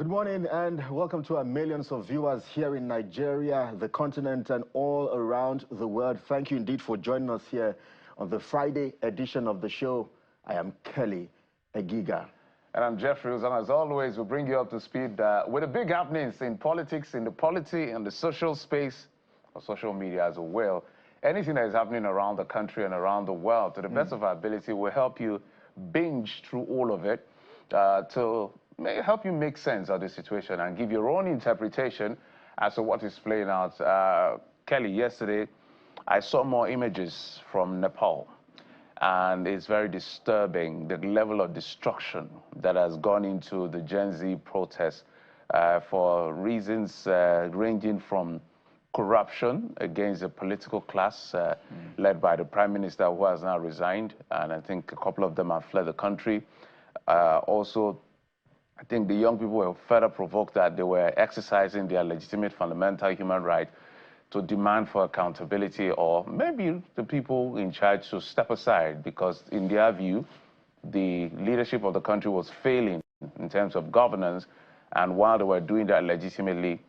Good morning and welcome to our millions of viewers here in Nigeria, the continent, and all around the world. Thank you indeed for joining us here on the Friday edition of the show. I am Kelly Egiga. And I'm Jeffrey, and as always, we'll bring you up to speed with the big happenings in politics, in the polity, and the social space, or social media as well. Anything that is happening around the country and around the world, to the best of our ability, will help you binge through all of it to help you make sense of the situation and give your own interpretation as to what is playing out. Kelly, yesterday, I saw more images from Nepal. And it's very disturbing, the level of destruction that has gone into the Gen Z protests for reasons ranging from corruption against the political class led by the Prime Minister, who has now resigned, and I think a couple of them have fled the country. Also, I think the young people were further provoked that they were exercising their legitimate fundamental human right to demand for accountability, or maybe the people in charge to step aside, because in their view, the leadership of the country was failing in terms of governance, and while they were doing that legitimately,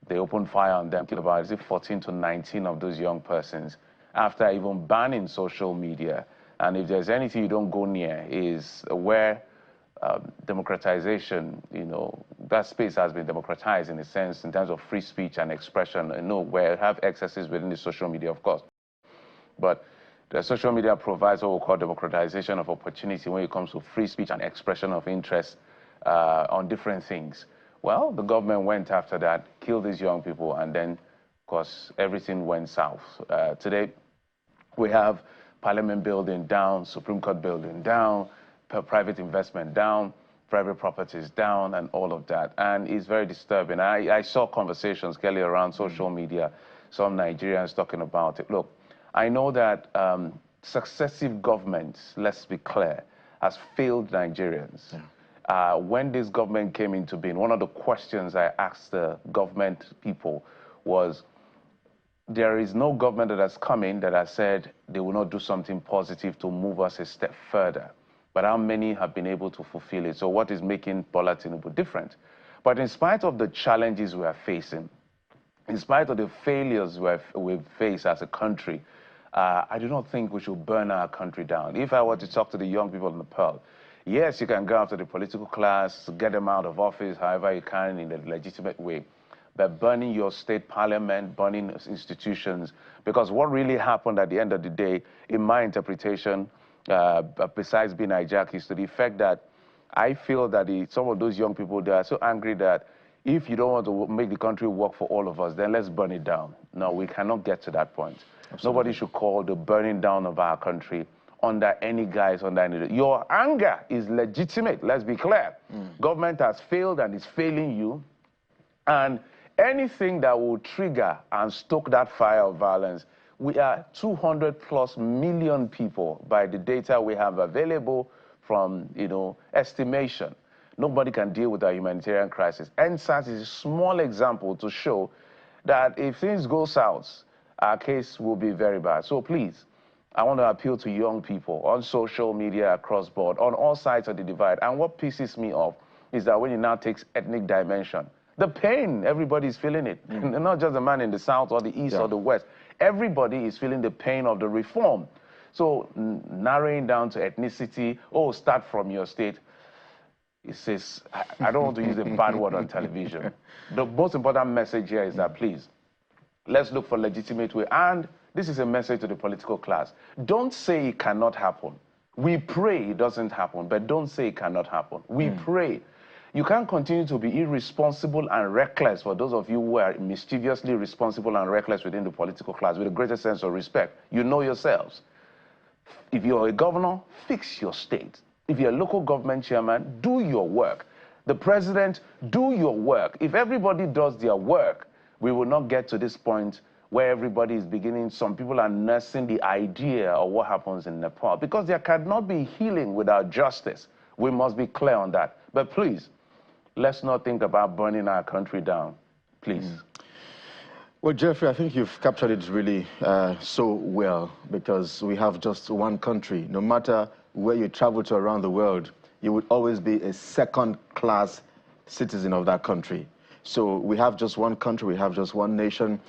they opened fire on them, killed about 14 to 19 of those young persons, after even banning social media. And if there's anything you don't go near, is where democratization, that space has been democratized in a sense in terms of free speech and expression. Where you have excesses within the social media, of course. But the social media provides what we call democratization of opportunity when it comes to free speech and expression of interest on different things. Well, the government went after that, killed these young people, and then, of course, everything went south. Today, we have Parliament building down, Supreme Court building down, private investment down, private properties down, and all of that. And it's very disturbing. I saw conversations, Kelly, around social media, some Nigerians talking about it. Look, I know that successive governments, let's be clear, has failed Nigerians. Yeah. When this government came into being, one of the questions I asked the government people was, there is no government that has come in that has said they will not do something positive to move us a step further. But how many have been able to fulfill it? So what is making Bola Tinubu different? But in spite of the challenges we are facing, in spite of the failures we've faced as a country, I do not think we should burn our country down. If I were to talk to the young people in Nepal, yes, you can go after the political class, get them out of office however you can in a legitimate way. But burning your state parliament, burning institutions, because what really happened at the end of the day, in my interpretation, besides being hijacked, is to the effect that I feel that some of those young people, they are so angry that if you don't want to make the country work for all of us, then let's burn it down. No, we cannot get to that point. Absolutely. Nobody should call the burning down of our country under any guise, under any... Your anger is legitimate, let's be clear. Government has failed and is failing you, and anything that will trigger and stoke that fire of violence. We are 200+ million people by the data we have available from, estimation. Nobody can deal with our humanitarian crisis. NSAS is a small example to show that if things go south, our case will be very bad. So please, I want to appeal to young people on social media across board, on all sides of the divide. And what pisses me off is that when it now takes ethnic dimension, the pain, everybody's feeling it. Not just the man in the south or the east or the west. Everybody is feeling the pain of the reform. So narrowing down to ethnicity, start from your state. It says, I don't want to use a bad word on television. The most important message here is that, please, let's look for legitimate way. And this is a message to the political class. Don't say it cannot happen. We pray it doesn't happen, but don't say it cannot happen. We pray. You can't continue to be irresponsible and reckless, for those of you who are mischievously responsible and reckless within the political class, with a greater sense of respect. You know yourselves. If you're a governor, fix your state. If you're a local government chairman, do your work. The president, do your work. If everybody does their work, we will not get to this point where everybody is beginning, some people are nursing the idea of what happens in Nepal, because there cannot be healing without justice. We must be clear on that. But please, let's not think about burning our country down, please. Well, Jeffrey, I think you've captured it really so well, because we have just one country. No matter where you travel to around the world, you would always be a second-class citizen of that country. So we have just one country, we have just one nation,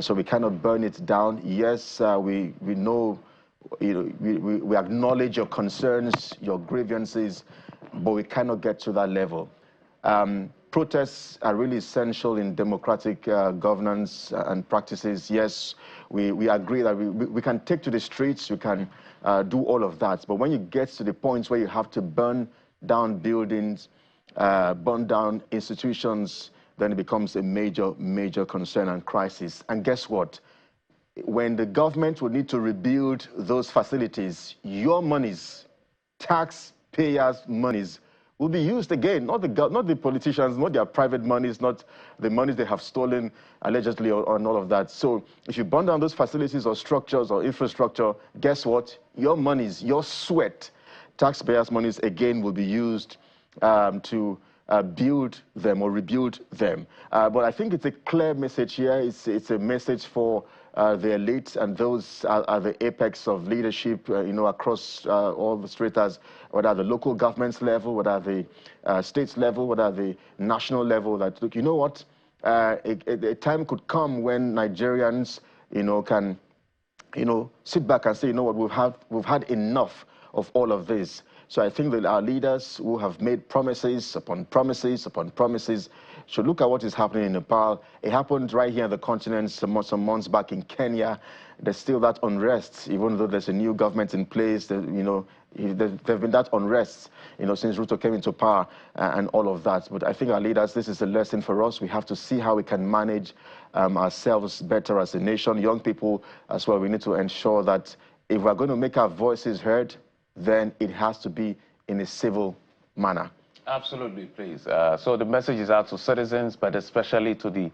so we cannot burn it down. Yes, we know, we acknowledge your concerns, your grievances, but we cannot get to that level. Protests are really essential in democratic governance and practices. Yes, we agree that we can take to the streets, we can do all of that. But when you get to the point where you have to burn down buildings, burn down institutions, then it becomes a major concern and crisis. And guess what? When the government will need to rebuild those facilities, your monies, taxpayers' monies, will be used again, not the politicians, not their private monies, not the monies they have stolen allegedly on all of that. So if you burn down those facilities or structures or infrastructure, guess what? Your monies, your sweat, taxpayers' monies again will be used to build them or rebuild them. But I think it's a clear message here. It's a message for the elite, and those are the apex of leadership, across all the stratas, whether at the local governments level, whether at the states level, whether at the national level, that, look, you know what, a time could come when Nigerians, can, sit back and say, you know what, we've had enough of all of this. So I think that our leaders who have made promises upon promises upon promises should look at what is happening in Nepal. It happened right here in the continent some months back in Kenya. There's still that unrest, even though there's a new government in place. There's been that unrest, since Ruto came into power and all of that. But I think our leaders, this is a lesson for us. We have to see how we can manage ourselves better as a nation. Young people as well, we need to ensure that if we're going to make our voices heard, then it has to be in a civil manner. Absolutely, please. So the message is out to citizens, but especially to the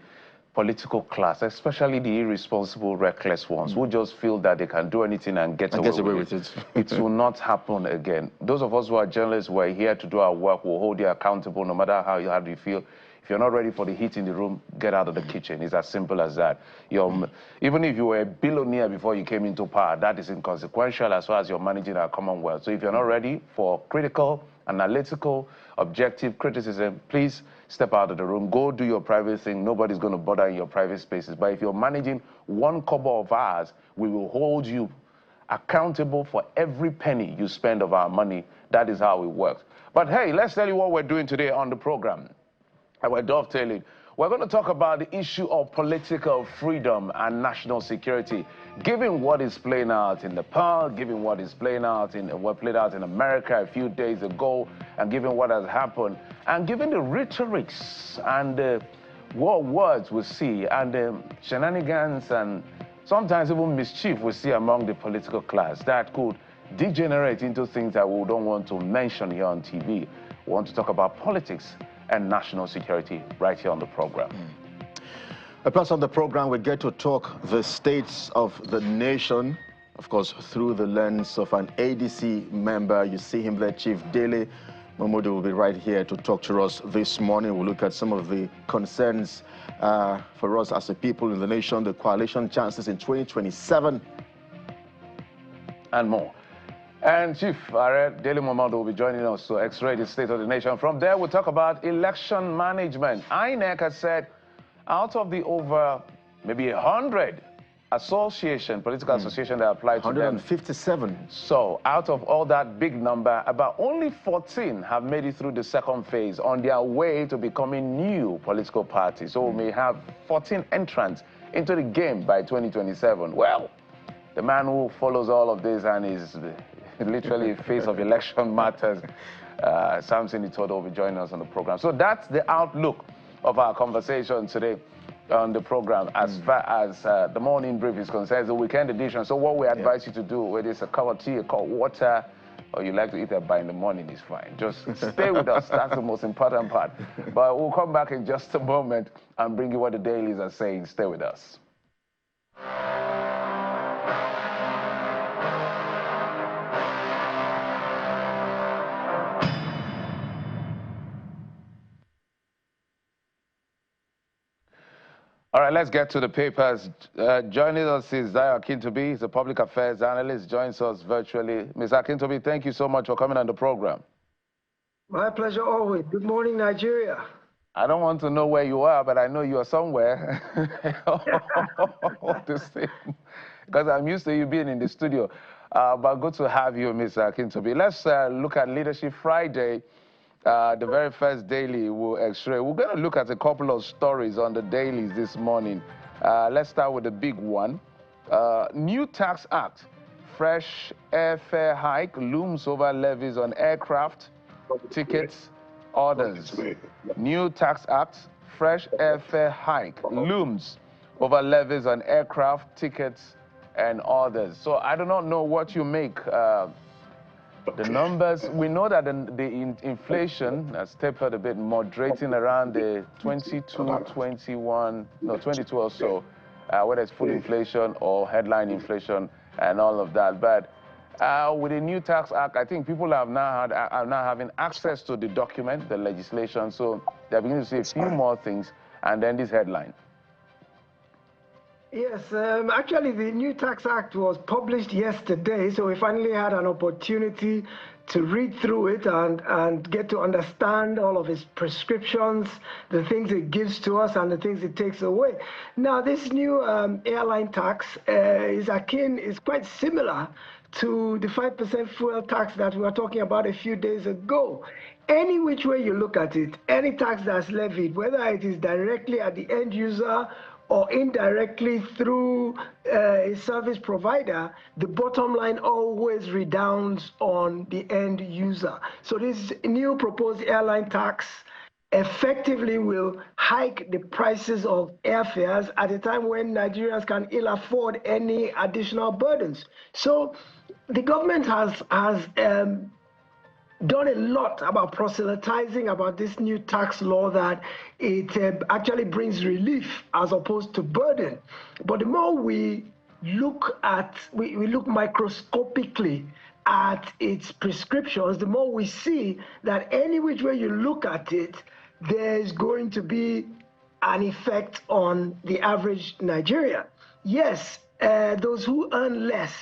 political class, especially the irresponsible, reckless ones who just feel that they can do anything and get away with it. It will not happen again. Those of us who are journalists, we're here to do our work. We'll hold you accountable no matter how you feel. If you're not ready for the heat in the room, get out of the kitchen. It's as simple as that. Even if you were a billionaire before you came into power, that is inconsequential as far as you're managing our commonwealth. So if you're not ready for critical, analytical, objective criticism, please step out of the room. Go do your private thing. Nobody's going to bother in your private spaces. But if you're managing one kobo of ours, we will hold you accountable for every penny you spend of our money. That is how it works. But hey, let's tell you what we're doing today on the program. And we're dovetailing. We're going to talk about the issue of political freedom and national security, given what is playing out in Nepal, given what is playing out what played out in America a few days ago, and given what has happened, and given the rhetorics and what words we see, and shenanigans, and sometimes even mischief we see among the political class that could degenerate into things that we don't want to mention here on TV. We want to talk about politics and national security right here on the program. Plus on the program, we get to talk the states of the nation, of course, through the lens of an ADC member. You see him there, Chief Dele Momodu will be right here to talk to us this morning. We'll look at some of the concerns for us as a people in the nation, the coalition chances in 2027, and more. And Chief Dele Momodu will be joining us to X-ray the state of the nation. From there, we'll talk about election management. INEC has said out of the over maybe 100 political association that applied to 157. Them. So out of all that big number, about only 14 have made it through the second phase on their way to becoming new political parties. So we may have 14 entrants into the game by 2027. Well, the man who follows all of this and is literally face of election matters, Samson Itodo will be joining us on the program. So that's the outlook of our conversation today on the program as far as the morning brief is concerned, the weekend edition. So what we advise you to do, whether it's a cup of tea, a cup of water, or you like to eat a bar in the morning, is fine. Just stay with us. That's the most important part. But we'll come back in just a moment and bring you what the dailies are saying. Stay with us. All right, let's get to the papers. Joining us is Zayo Akintobi. He's a public affairs analyst, joins us virtually. Ms. Akintobi, thank you so much for coming on the program. My pleasure always. Good morning, Nigeria. I don't want to know where you are, but I know you are somewhere. This thing, because I'm used to you being in the studio. But good to have you, Mr. Akintobi. Let's look at Leadership Friday, the very first daily we'll X-ray. We're going to look at a couple of stories on the dailies this morning. Let's start with the big one. New Tax Act. Fresh airfare hike looms over levies on aircraft, tickets, orders. New Tax Act, fresh airfare hike looms over levies on aircraft, tickets, and orders. So I do not know what you make. The numbers, we know that the inflation has tapered a bit, moderating around the 22 or so, whether it's full inflation or headline inflation and all of that. But with the new tax act, I think people are now having access to the document, the legislation, so they're beginning to see a few more things, and then this headline. Yes, actually the new tax act was published yesterday, so we finally had an opportunity to read through it and get to understand all of its prescriptions, the things it gives to us and the things it takes away. Now, this new airline tax is quite similar to the 5% fuel tax that we were talking about a few days ago. Any which way you look at it, any tax that's levied, whether it is directly at the end user or indirectly through a service provider, the bottom line always redounds on the end user. So this new proposed airline tax effectively will hike the prices of airfares at a time when Nigerians can ill afford any additional burdens. So the government has done a lot about proselytizing about this new tax law, that it actually brings relief as opposed to burden. But the more we look at, we look microscopically at its prescriptions, the more we see that any which way you look at it, there's going to be an effect on the average Nigerian. Yes, those who earn less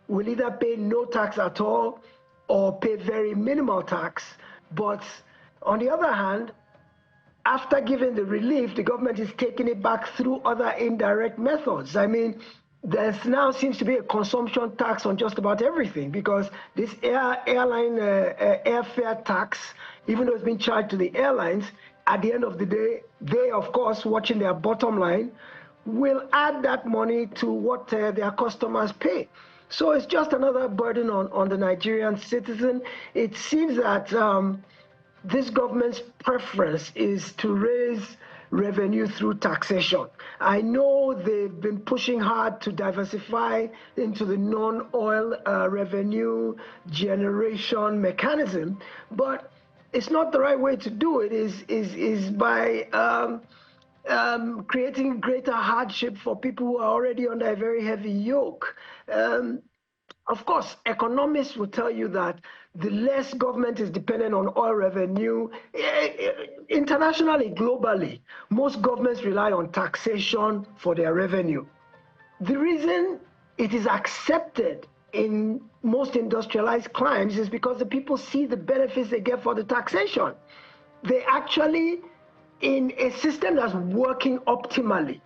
will either pay no tax at all or pay very minimal tax. But on the other hand, after giving the relief, the government is taking it back through other indirect methods. I mean, there now seems to be a consumption tax on just about everything, because this airline airfare tax, even though it's been charged to the airlines, at the end of the day, they, of course, watching their bottom line, will add that money to what their customers pay. So it's just another burden on the Nigerian citizen. It seems that this government's preference is to raise revenue through taxation. I know they've been pushing hard to diversify into the non-oil revenue generation mechanism, but it's not the right way to do it. Is by creating greater hardship for people who are already under a very heavy yoke. Of course, economists will tell you that the less government is dependent on oil revenue, internationally, globally, most governments rely on taxation for their revenue. The reason it is accepted in most industrialized climes is because the people see the benefits they get for the taxation. They actually, in a system that's working optimally,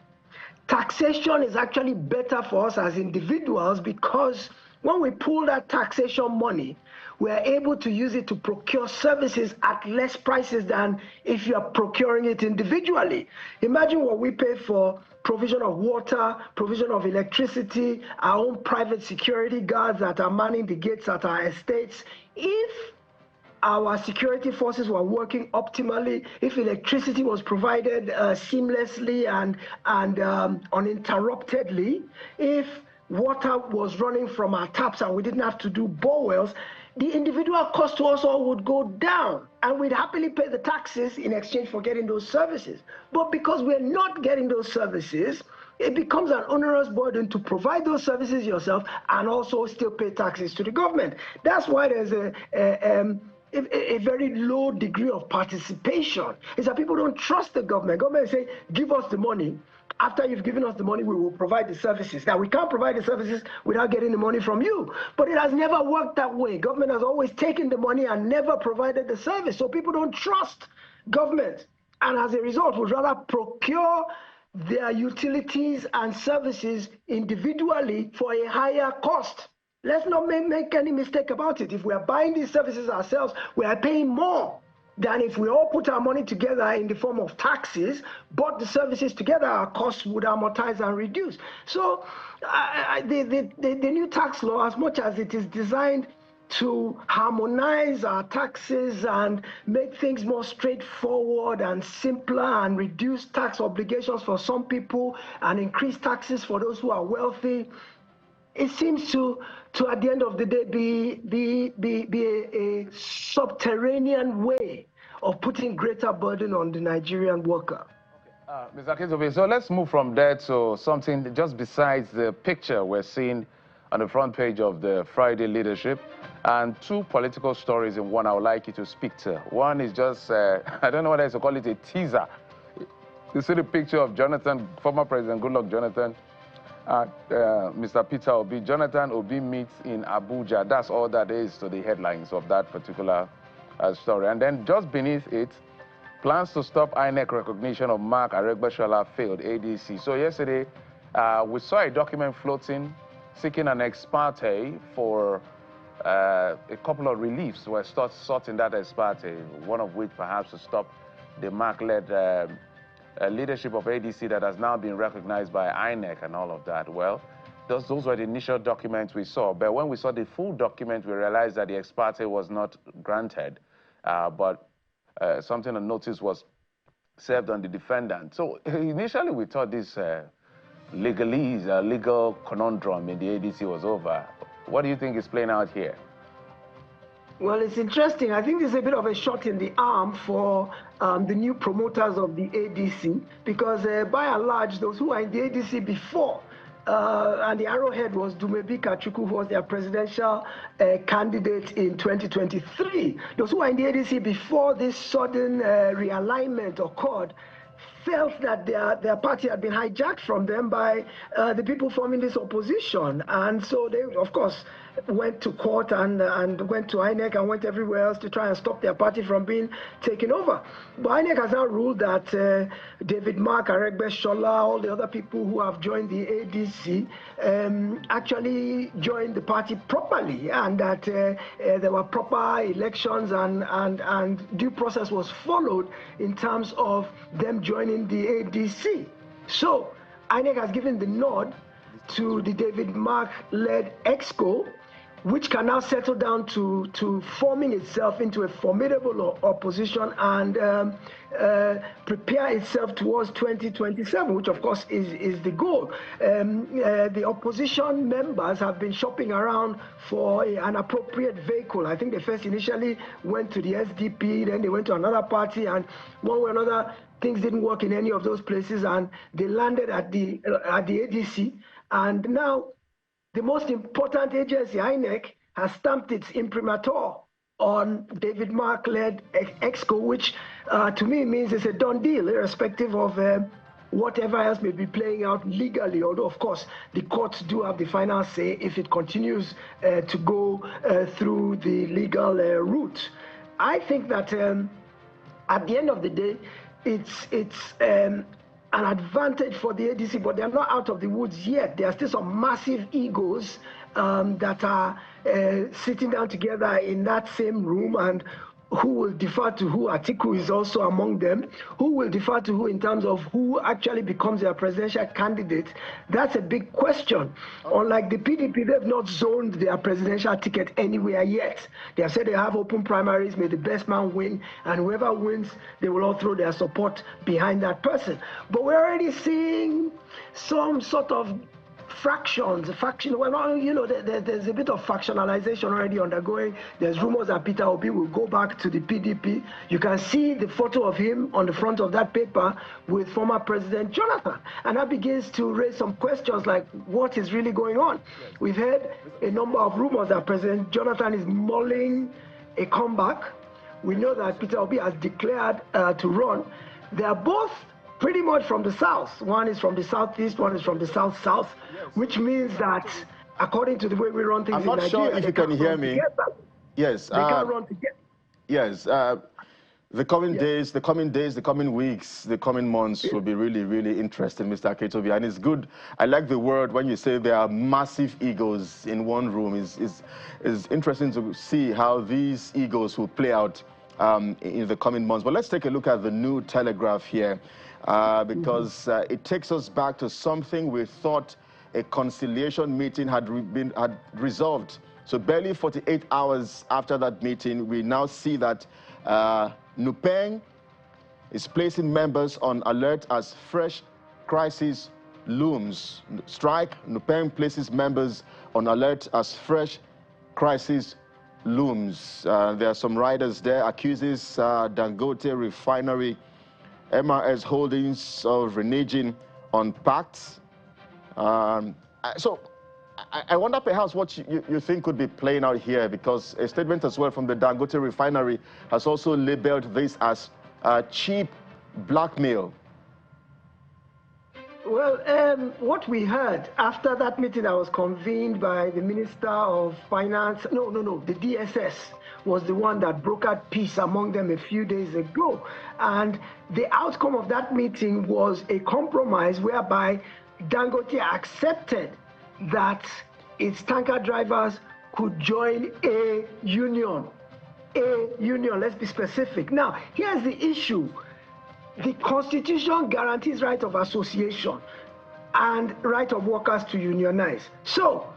taxation is actually better for us as individuals, because when we pull that taxation money, we are able to use it to procure services at less prices than if you are procuring it individually. Imagine what we pay for provision of water, provision of electricity, our own private security guards that are manning the gates at our estates. If our security forces were working optimally, if electricity was provided seamlessly and uninterruptedly, if water was running from our taps and we didn't have to do bore wells, the individual cost to us all would go down, and we'd happily pay the taxes in exchange for getting those services. But because we're not getting those services, it becomes an onerous burden to provide those services yourself and also still pay taxes to the government. That's why there's a very low degree of participation. Is that people don't trust the government. Government say, give us the money. After you've given us the money, we will provide the services. Now, we can't provide the services without getting the money from you. But it has never worked that way. Government has always taken the money and never provided the service. So people don't trust government. and as a result would rather procure their utilities and services individually for a higher cost. Let's not make any mistake about it. If we are buying these services ourselves, we are paying more than if we all put our money together in the form of taxes, bought the services together, our costs would amortize and reduce. So the new tax law, as much as it is designed to harmonize our taxes and make things more straightforward and simpler and reduce tax obligations for some people and increase taxes for those who are wealthy, it seems to at the end of the day be a subterranean way of putting greater burden on the Nigerian worker. Mr. Akintobi, so let's move from there to something just besides the picture we're seeing on the front page of the Friday Leadership, and two political stories in one I would like you to speak to. One is just, I don't know what I should call it, a teaser. You see the picture of Jonathan, former President Goodluck Jonathan, Mr. Peter Obi. Jonathan Obi meets in Abuja. That's all that is to the headlines of that particular story. And then just beneath it, plans to stop INEC recognition of Mark Aregbesola failed ADC. So yesterday, we saw a document floating seeking an ex parte for a couple of reliefs. We're sought in that ex parte, one of which perhaps to stop the Mark-led leadership of ADC that has now been recognized by INEC and all of that. Well, those were the initial documents we saw. But when we saw the full document, we realized that the ex parte was not granted, but something of notice was served on the defendant. So initially we thought this legal conundrum in the ADC was over. What do you think is playing out here? Well, it's interesting. I think it's a bit of a shot in the arm for the new promoters of the ADC, because by and large, those who were in the ADC before, and the arrowhead was Dumebi Kachukwu, who was their presidential candidate in 2023. Those who were in the ADC before this sudden realignment occurred felt that their party had been hijacked from them by the people forming this opposition. And so they, of course, went to court and went to INEC and went everywhere else to try and stop their party from being taken over. But INEC has now ruled that David Mark, Aregbesola, all the other people who have joined the ADC actually joined the party properly, and that there were proper elections and due process was followed in terms of them joining the ADC. So INEC has given the nod to the David Mark-led EXCO, which can now settle down to forming itself into a formidable opposition and prepare itself towards 2027, which of course is the goal. The opposition members have been shopping around for an appropriate vehicle. I think they first initially went to the SDP, then they went to another party, and one way or another, things didn't work in any of those places, and they landed at the ADC. And now the most important agency, INEC, has stamped its imprimatur on David Mark-led EXCO, which to me means it's a done deal, irrespective of whatever else may be playing out legally, although, of course, the courts do have the final say if it continues to go through the legal route. I think that at the end of the day, it's an advantage for the ADC, but they're not out of the woods yet. There are still some massive egos that are sitting down together in that same room, and who will defer to who. Atiku is also among them. Who will defer to who in terms of who actually becomes their presidential candidate? That's a big question. Unlike the PDP, they've not zoned their presidential ticket anywhere yet. They have said they have open primaries, may the best man win, and whoever wins, they will all throw their support behind that person. But we're already seeing some sort of faction. Well, you know, there's a bit of factionalization already undergoing. There's rumors that Peter Obi will go back to the PDP. You can see the photo of him on the front of that paper with former President Jonathan. And that begins to raise some questions like, what is really going on? We've heard a number of rumors that President Jonathan is mulling a comeback. We know that Peter Obi has declared to run. They are both pretty much from the south. One is from the southeast, one is from the south-south, which means that according to the way we run things in Nigeria, I'm not sure if you can hear me. Yes. They can't run together. Yes. The coming days, the coming weeks, the coming months will be really, really interesting, Mr. Aketobi. And it's good. I like the word when you say there are massive egos in one room. It's interesting to see how these egos will play out in the coming months. But let's take a look at the new Telegraph here, because it takes us back to something we thought a conciliation meeting had resolved. So barely 48 hours after that meeting, we now see that Nupeng is placing members on alert as fresh crisis looms. Strike, Nupeng places members on alert as fresh crisis looms. There are some riders there, accuses Dangote Refinery, MRS Holdings of reneging on pacts. So I wonder perhaps what you think could be playing out here, because a statement as well from the Dangote Refinery has also labeled this as cheap blackmail. Well, what we heard after that meeting that was convened by the Minister of Finance, the DSS was the one that brokered peace among them a few days ago. And the outcome of that meeting was a compromise whereby Dangote accepted that its tanker drivers could join a union. Let's be specific. Now, here's the issue. The Constitution guarantees right of association and right of workers to unionize. So,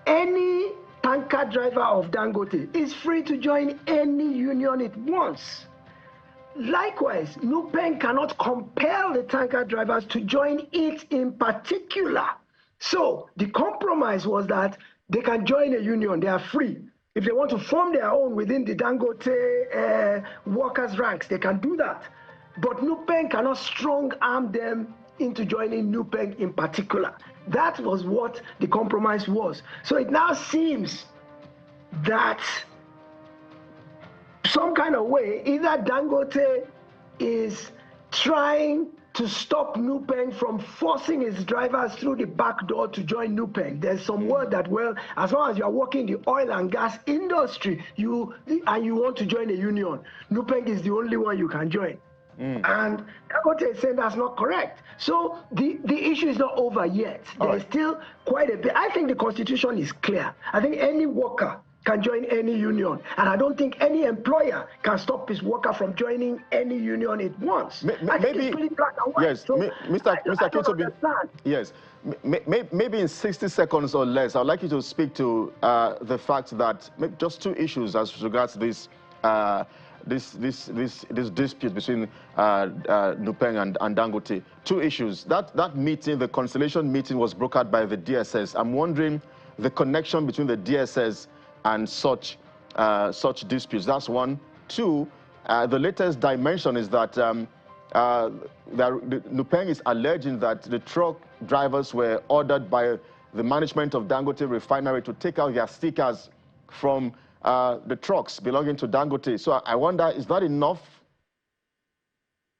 any tanker driver of Dangote is free to join any union it wants. Likewise, Nupeng cannot compel the tanker drivers to join it in particular. So the compromise was that they can join a union, they are free. If they want to form their own within the Dangote workers' ranks, they can do that. But Nupeng cannot strong arm them into joining Nupeng in particular. That was what the compromise was. So it now seems that some kind of way, either Dangote is trying to stop Nupeng from forcing its drivers through the back door to join Nupeng. There's some word that, well, as long as you're working in the oil and gas industry, you want to join a union, Nupeng is the only one you can join. And Dangote is saying that's not correct. So the issue is not over yet. There's still quite a bit. I think the Constitution is clear. I think any worker can join any union, and I don't think any employer can stop his worker from joining any union it wants. Maybe, it's really black and white. Yes, so Mr. Aketobi, yes, maybe in 60 seconds or less, I'd like you to speak to the fact that just two issues as regards this this dispute between Nupeng and Dangote. Two issues. That meeting, the conciliation meeting, was brokered by the DSS. I'm wondering the connection between the DSS and such disputes. That's one. Two, the latest dimension is that Nupeng is alleging that the truck drivers were ordered by the management of Dangote Refinery to take out their stickers from the trucks belonging to Dangote. So I wonder, is that enough?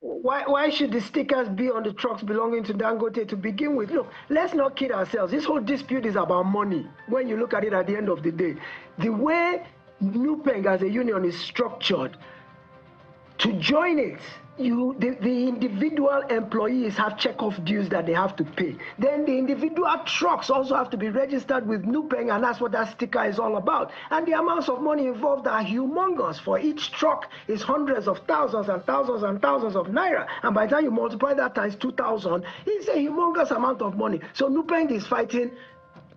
Why should the stickers be on the trucks belonging to Dangote to begin with? Look, let's not kid ourselves. This whole dispute is about money when you look at it at the end of the day. The way Nupeng as a union is structured, to join it, the individual employees have check-off dues that they have to pay. Then the individual trucks also have to be registered with Nupeng, and that's what that sticker is all about. And the amounts of money involved are humongous. For each truck is hundreds of thousands and thousands and thousands of naira. And by the time you multiply that times 2,000, it's a humongous amount of money. So Nupeng is fighting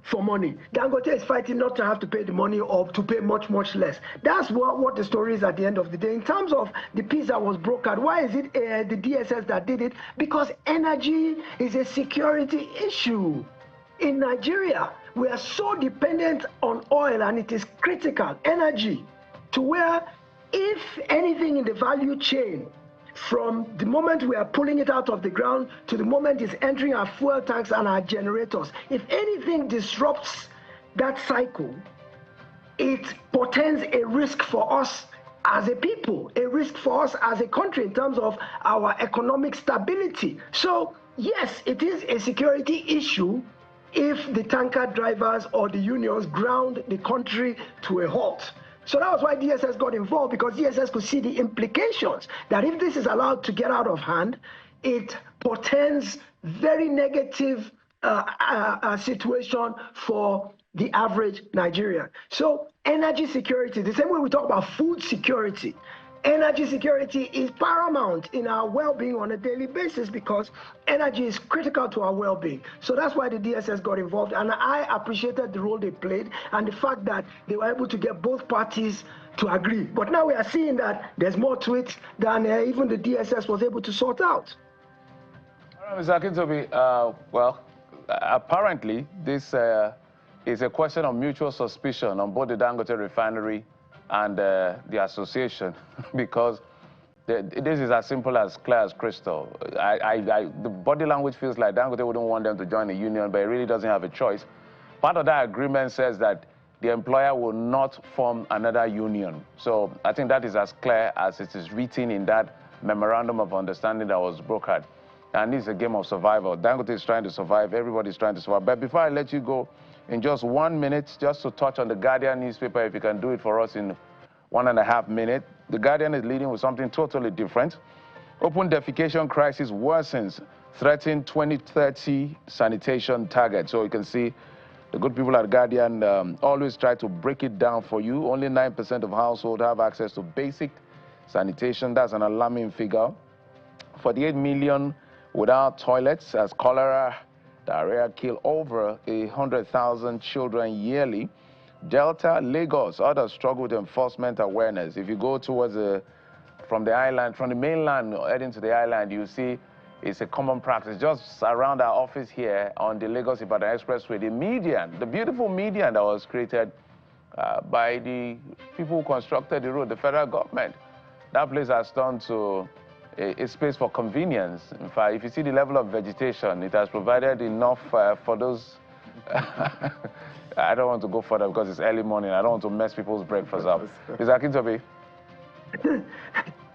for money. Dangote is fighting not to have to pay the money or to pay much, much less. That's what the story is at the end of the day. In terms of the peace that was brokered, why is it the DSS that did it? Because energy is a security issue. In Nigeria, we are so dependent on oil, and it is critical, energy, to where if anything in the value chain, from the moment we are pulling it out of the ground to the moment it's entering our fuel tanks and our generators, if anything disrupts that cycle, it portends a risk for us as a people, a risk for us as a country in terms of our economic stability. So yes, it is a security issue if the tanker drivers or the unions ground the country to a halt. So that was why DSS got involved, because DSS could see the implications that if this is allowed to get out of hand, it portends very negative situation for the average Nigerian. So energy security, the same way we talk about food security, energy security is paramount in our well-being on a daily basis, because energy is critical to our well-being. So that's why the DSS got involved, and I appreciated the role they played and the fact that they were able to get both parties to agree. But now we are seeing that there's more to it than even the DSS was able to sort out. All right, Mr. Akintobi, well, apparently this is a question of mutual suspicion on both the Dangote refinery and the association, because this is as simple as clear as crystal. The body language feels like Dangote wouldn't want them to join a union, but it really doesn't have a choice. Part of that agreement says that the employer will not form another union. So I think that is as clear as it is written in that memorandum of understanding that was brokered. And this is a game of survival. Dangote is trying to survive, everybody's trying to survive. But before I let you go, in just 1 minute, just to touch on the Guardian newspaper, if you can do it for us in 1.5 minutes. The Guardian is leading with something totally different. Open defecation crisis worsens, threatening 2030 sanitation target. So you can see the good people at Guardian always try to break it down for you. Only 9% of households have access to basic sanitation. That's an alarming figure. 48 million without toilets, as cholera, diarrhea kill over 100,000 children yearly. Delta, Lagos, others struggle with enforcement awareness. If you go towards from the island, from the mainland heading to the island, you see it's a common practice. Just around our office here on the Lagos-Ibadan Expressway, the median, the beautiful median that was created by the people who constructed the road, the federal government. That place has turned to a space for convenience. In fact, if you see the level of vegetation, it has provided enough for those. I don't want to go further because it's early morning. I don't want to mess people's breakfast up. Mr. Akintobi.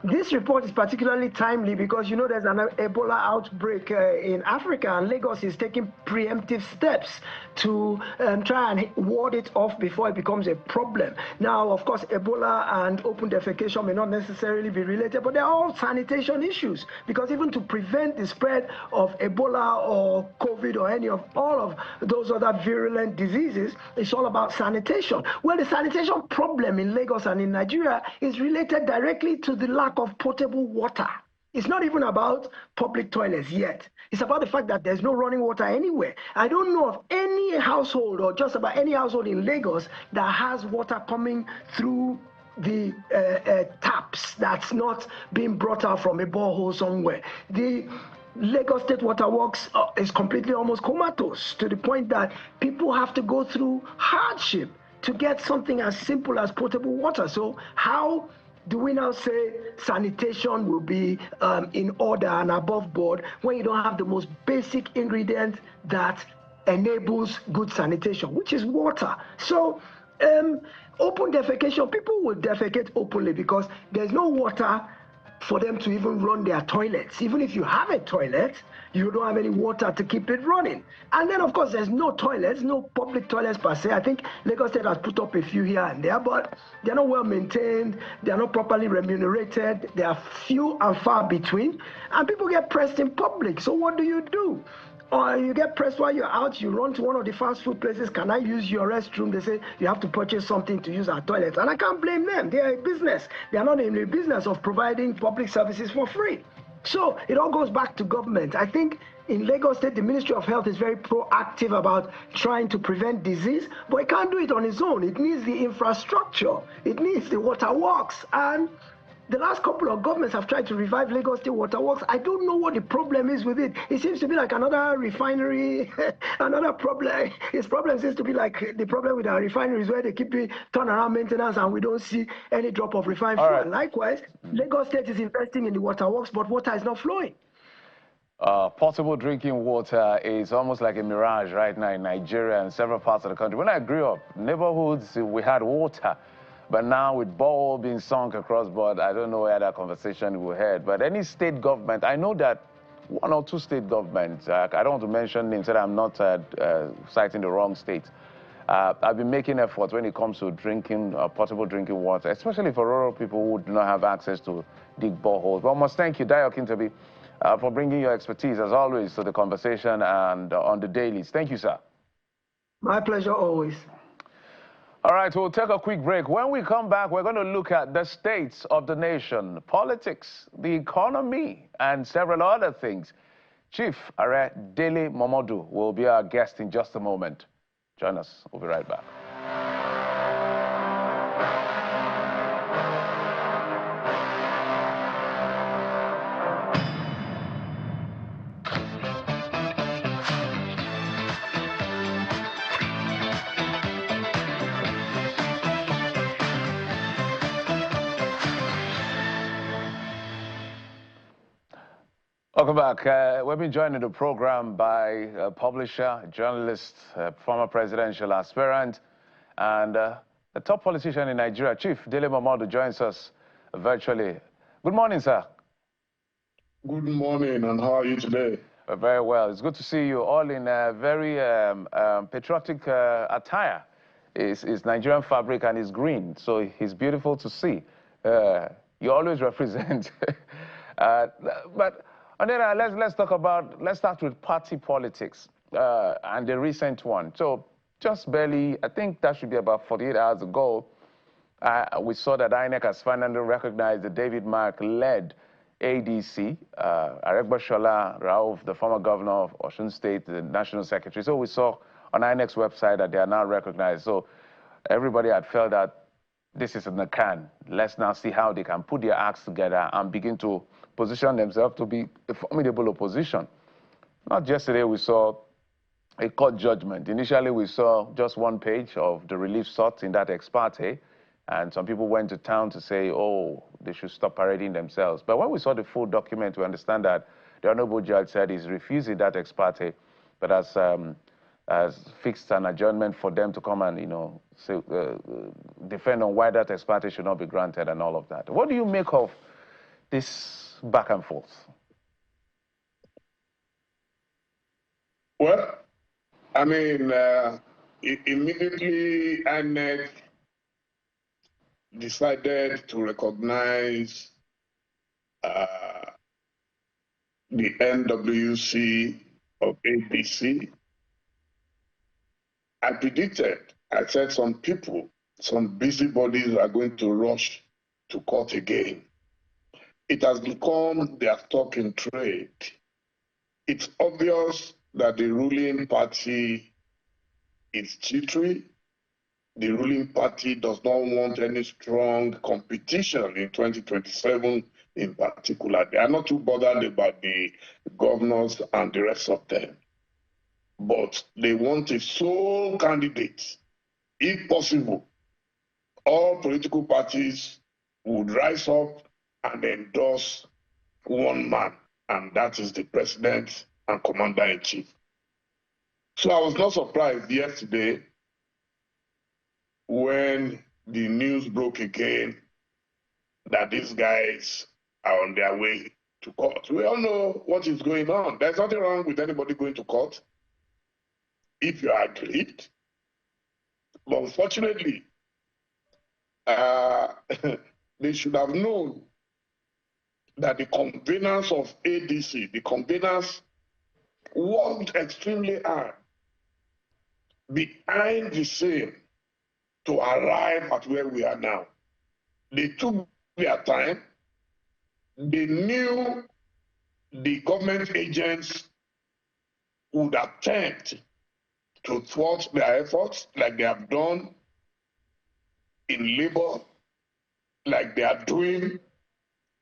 This report is particularly timely because, you know, there's an Ebola outbreak in Africa, and Lagos is taking preemptive steps to try and ward it off before it becomes a problem. Now, of course, Ebola and open defecation may not necessarily be related, but they're all sanitation issues, because even to prevent the spread of Ebola or COVID or any of all of those other virulent diseases, it's all about sanitation. Well, the sanitation problem in Lagos and in Nigeria is related directly to the lack of potable water. It's not even about public toilets yet. It's about the fact that there's no running water anywhere. I don't know of any household, or just about any household in Lagos, that has water coming through the taps that's not being brought out from a borehole somewhere. The Lagos State Water Works is completely almost comatose, to the point that people have to go through hardship to get something as simple as potable water. So how do we now say sanitation will be in order and above board when you don't have the most basic ingredient that enables good sanitation, which is water? So open defecation, people will defecate openly because there's no water for them to even run their toilets. Even if you have a toilet, you don't have any water to keep it running. And then, of course, there's no toilets, no public toilets per se. I think Lagos State has put up a few here and there, but they're not well maintained, they're not properly remunerated, they are few and far between, and people get pressed in public. So what do? Or you get pressed while you're out, you run to one of the fast food places, can I use your restroom? They say, you have to purchase something to use our toilets. And I can't blame them. They are a business. They are not in the business of providing public services for free. So it all goes back to government. I think in Lagos State, the Ministry of Health is very proactive about trying to prevent disease, but it can't do it on its own. It needs the infrastructure. It needs the water works. And the last couple of governments have tried to revive Lagos State Water Works. I don't know what the problem is with it. It seems to be like another refinery, another problem. Its problem seems to be like the problem with our refineries, where they keep doing turnaround maintenance and we don't see any drop of refined fuel. Right. Likewise, Lagos State is investing in the water works, but water is not flowing. Potable drinking water is almost like a mirage right now in Nigeria and several parts of the country. When I grew up, neighborhoods, we had water. But now with ball being sunk across board, I don't know where that conversation will head. But any state government, I know that one or two state governments, I don't want to mention names, that I'm not citing the wrong states, I've been making efforts when it comes to drinking, potable drinking water, especially for rural people who do not have access to dig boreholes. But I must thank you, Dio Kintabi, for bringing your expertise, as always, to the conversation and on the dailies. Thank you, sir. My pleasure always. All right, we'll take a quick break. When we come back, we're going to look at the states of the nation, politics, the economy, and several other things. Chief Dele Momodu will be our guest in just a moment. Join us. We'll be right back. Welcome back. We've been joined in the program by a publisher, journalist, former presidential aspirant, and a top politician in Nigeria. Chief Dele Momodu joins us virtually. Good morning, sir. Good morning, and how are you today? Very well. It's good to see you all in a very patriotic attire. It's Nigerian fabric and it's green, so it's beautiful to see. You always represent. But and then let's start with party politics and the recent one. So just barely, I think that should be about 48 hours ago, we saw that INEC has finally recognized the David Mark-led ADC, Aregbesola Rauf, the former governor of Osun State, the national secretary. So we saw on INEC's website that they are now recognized. So everybody had felt that this is in the can. Let's now see how they can put their acts together and begin to position themselves to be a formidable opposition. Not yesterday we saw a court judgment. Initially we saw just one page of the relief sought in that ex parte, and some people went to town to say, oh, they should stop parading themselves. But when we saw the full document, we understand that the honorable judge said he's refusing that ex parte, but has fixed an adjournment for them to come and, say, defend on why that ex parte should not be granted and all of that. What do you make of this back and forth? Well, I mean, immediately INEC decided to recognize the NWC of ADC. I predicted, I said some people, some busybodies are going to rush to court again. It has become their stock in trade. It's obvious that the ruling party is jittery. The ruling party does not want any strong competition in 2027 in particular. They are not too bothered about the governors and the rest of them. But they want a sole candidate. If possible, all political parties would rise up and endorse one man, and that is the president and commander-in-chief. So I was not surprised yesterday when the news broke again that these guys are on their way to court. We all know what is going on. There's nothing wrong with anybody going to court if you are aggrieved. But unfortunately, they should have known that the conveners of ADC, the conveners worked extremely hard behind the scene to arrive at where we are now. They took their time. They knew the government agents would attempt to thwart their efforts like they have done in Labour, like they are doing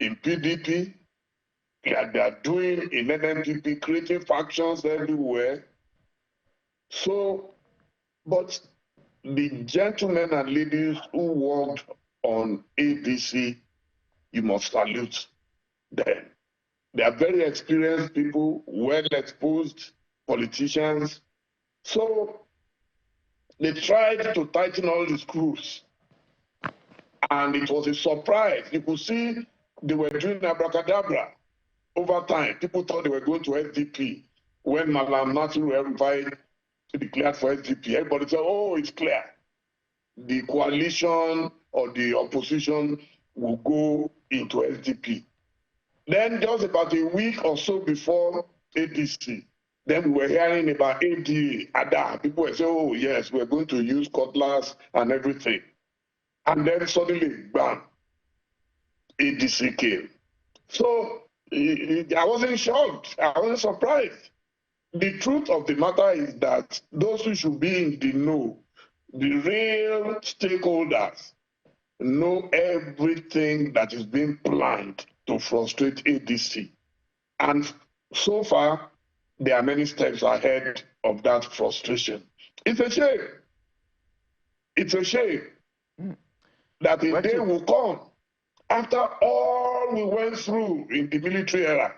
in PDP, like they are doing in NNPP, creating factions everywhere. So, but the gentlemen and ladies who worked on ADC, you must salute them. They are very experienced people, well-exposed politicians. So they tried to tighten all the screws. And it was a surprise. You could see they were doing abracadabra over time. People thought they were going to SDP when Malam Nasiru El-Rufai declared for SDP. Everybody said, oh, it's clear. The coalition or the opposition will go into SDP. Then just about a week or so before ADC, then we were hearing about ADA. People were saying, oh, yes, we're going to use cutlass and everything. And then suddenly, bam, ADC came. So I wasn't shocked. I wasn't surprised. The truth of the matter is that those who should be in the know, the real stakeholders, know everything that is being planned to frustrate ADC. And so far, there are many steps ahead of that frustration. It's a shame. It's a shame that a day will come after all we went through in the military era,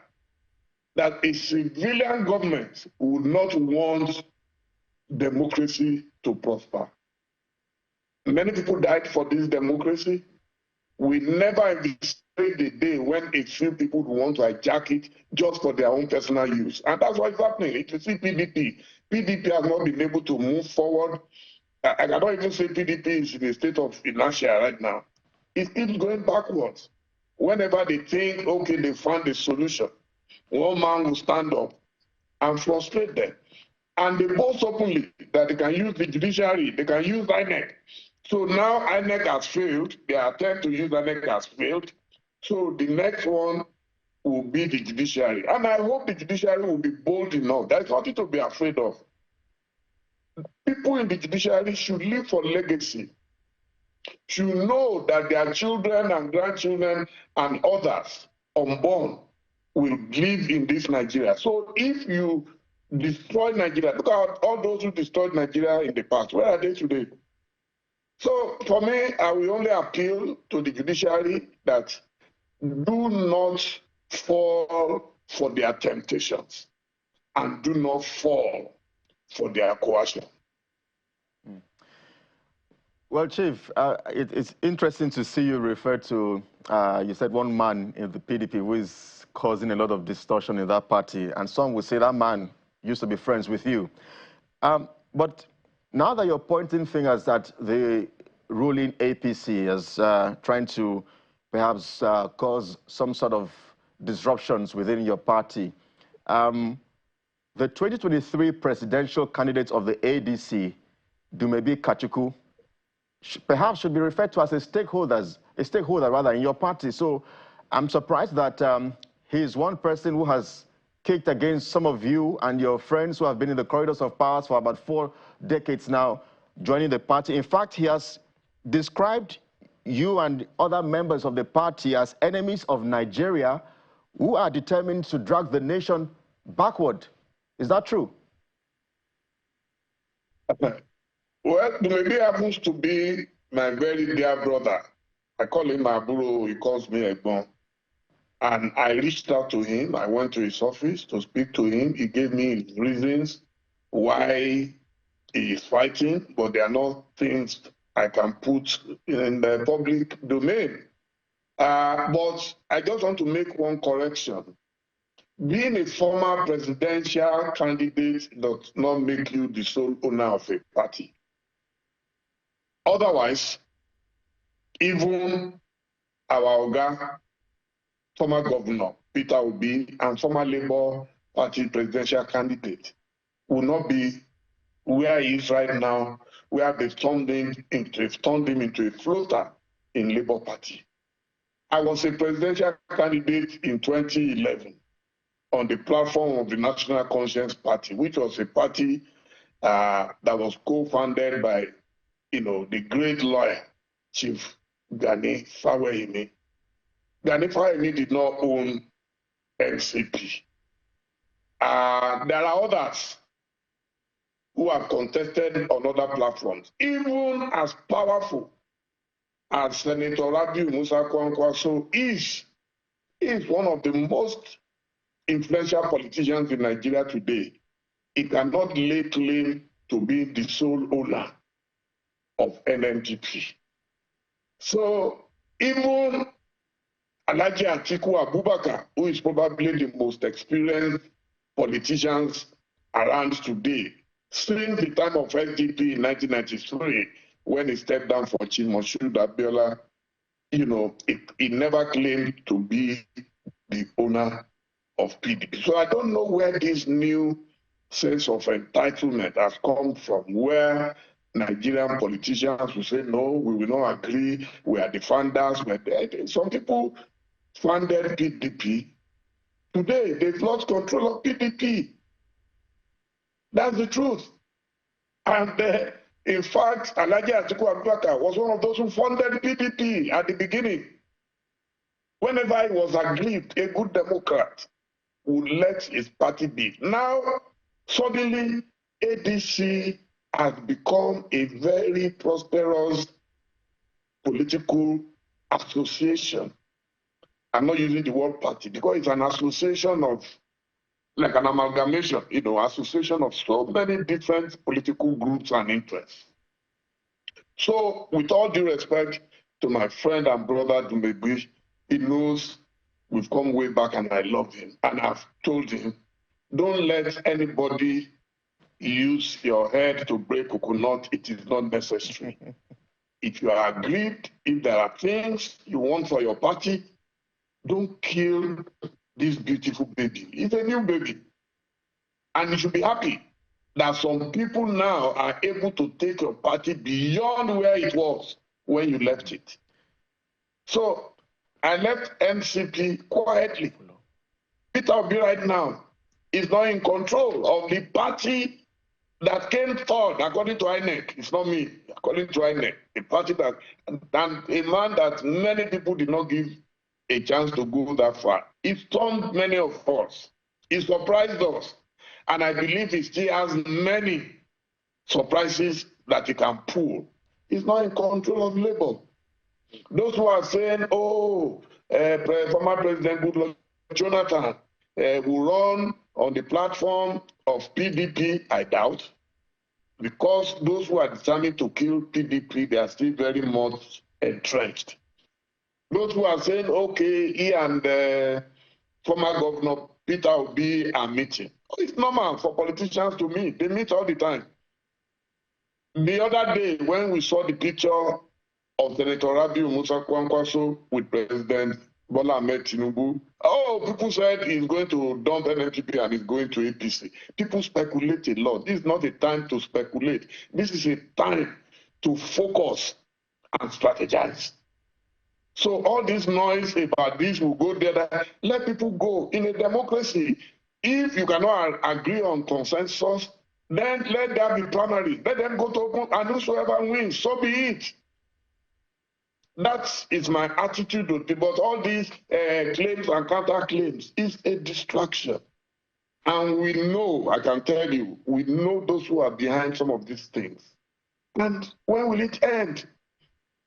that a civilian government would not want democracy to prosper. Many people died for this democracy. We never anticipate the day when a few people would want to hijack it just for their own personal use. And that's what's happening. If you see PDP, PDP has not been able to move forward. I cannot even say PDP is in a state of inertia right now. It keeps going backwards. Whenever they think, okay, they found a solution, one man will stand up and frustrate them. And they boast openly that they can use the judiciary, they can use INEC. So now INEC has failed, their attempt to use INEC has failed. So the next one will be the judiciary. And I hope the judiciary will be bold enough. There's nothing to be afraid of. People in the judiciary should live for legacy, should know that their children and grandchildren and others unborn will live in this Nigeria. So if you destroy Nigeria, look at all those who destroyed Nigeria in the past, where are they today? So for me, I will only appeal to the judiciary that do not fall for their temptations and do not fall for their coercion. Well, Chief, it's interesting to see you refer to, you said one man in the PDP who is causing a lot of distortion in that party, and some would say that man used to be friends with you. But now that you're pointing fingers at the ruling APC as trying to perhaps cause some sort of disruptions within your party, the 2023 presidential candidate of the ADC, Dumebi Kachuku, perhaps should be referred to as a stakeholder in your party. So I'm surprised that he is one person who has kicked against some of you and your friends who have been in the corridors of power for about 4 decades now, joining the party. In fact, he has described you and other members of the party as enemies of Nigeria who are determined to drag the nation backward. Is that true? Well, maybe happens to be my very dear brother. I call him Aburo, he calls me Ebon. And I reached out to him. I went to his office to speak to him. He gave me his reasons why he is fighting, but they are not things I can put in the public domain. But I just want to make one correction. Being a former presidential candidate does not make you the sole owner of a party. Otherwise, even our Oga, former governor, Peter Obi, and former Labour Party presidential candidate will not be where he is right now, where they've turned him into a floater in Labour Party. I was a presidential candidate in 2011 on the platform of the National Conscience Party, which was a party that was co-founded by the great lawyer, Chief Gani Fawehimi. Gani Fawehimi did not own NCP. There are others who have contested on other platforms, even as powerful as Senator Rabiu Musa Kwankwaso is one of the most influential politicians in Nigeria today. He cannot lay claim to be the sole owner of NMGP. So even Alhaji Atiku Abubakar, who is probably the most experienced politicians around today, since the time of SDP in 1993, when he stepped down for Chief Moshood Abiola, you know, he never claimed to be the owner of PDP. So I don't know where this new sense of entitlement has come from, where Nigerian politicians will say, no, we will not agree, we are the funders. Some people funded PDP. Today, they've lost control of PDP. That's the truth. And in fact, Alhaji Atiku Abubakar was one of those who funded PDP at the beginning. Whenever it was aggrieved, a good Democrat would let his party be. Now, suddenly, ADC has become a very prosperous political association. I'm not using the word party because it's an association of, like an amalgamation, you know, association of so many different political groups and interests. So, with all due respect to my friend and brother Dumegui, he knows we've come way back and I love him. And I've told him, don't let anybody use your head to break coconut. It is not necessary. If you are aggrieved, if there are things you want for your party, don't kill this beautiful baby. It's a new baby. And you should be happy that some people now are able to take your party beyond where it was when you left it. So I left NCP quietly. Peter Obi right now is not in control of the party that came third, according to INEC. It's not me, according to INEC. A party that, and a man that many people did not give a chance to go that far. It stunned many of us. It surprised us. And I believe he still has many surprises that he can pull. He's not in control of Labour. Those who are saying, oh, former President Goodluck Jonathan will run on the platform of PDP, I doubt. Because those who are determined to kill PDP, they are still very much entrenched. Those who are saying, okay, he and former Governor Peter Obi are meeting. Oh, it's normal for politicians to meet. They meet all the time. The other day, when we saw the picture of Senator Rabiu Musa Kwankwaso with President Bola Ahmed Tinubu, oh, people said he's going to dump NNPP and he's going to APC. People speculate a lot. This is not a time to speculate. This is a time to focus and strategize. So all this noise about this will go there, let people go. In a democracy, if you cannot agree on consensus, then let there be primaries. Let them go to open, and whosoever wins, so be it. That is my attitude to it. But all these claims and counter-claims is a distraction. And we know, I can tell you, we know those who are behind some of these things. And when will it end?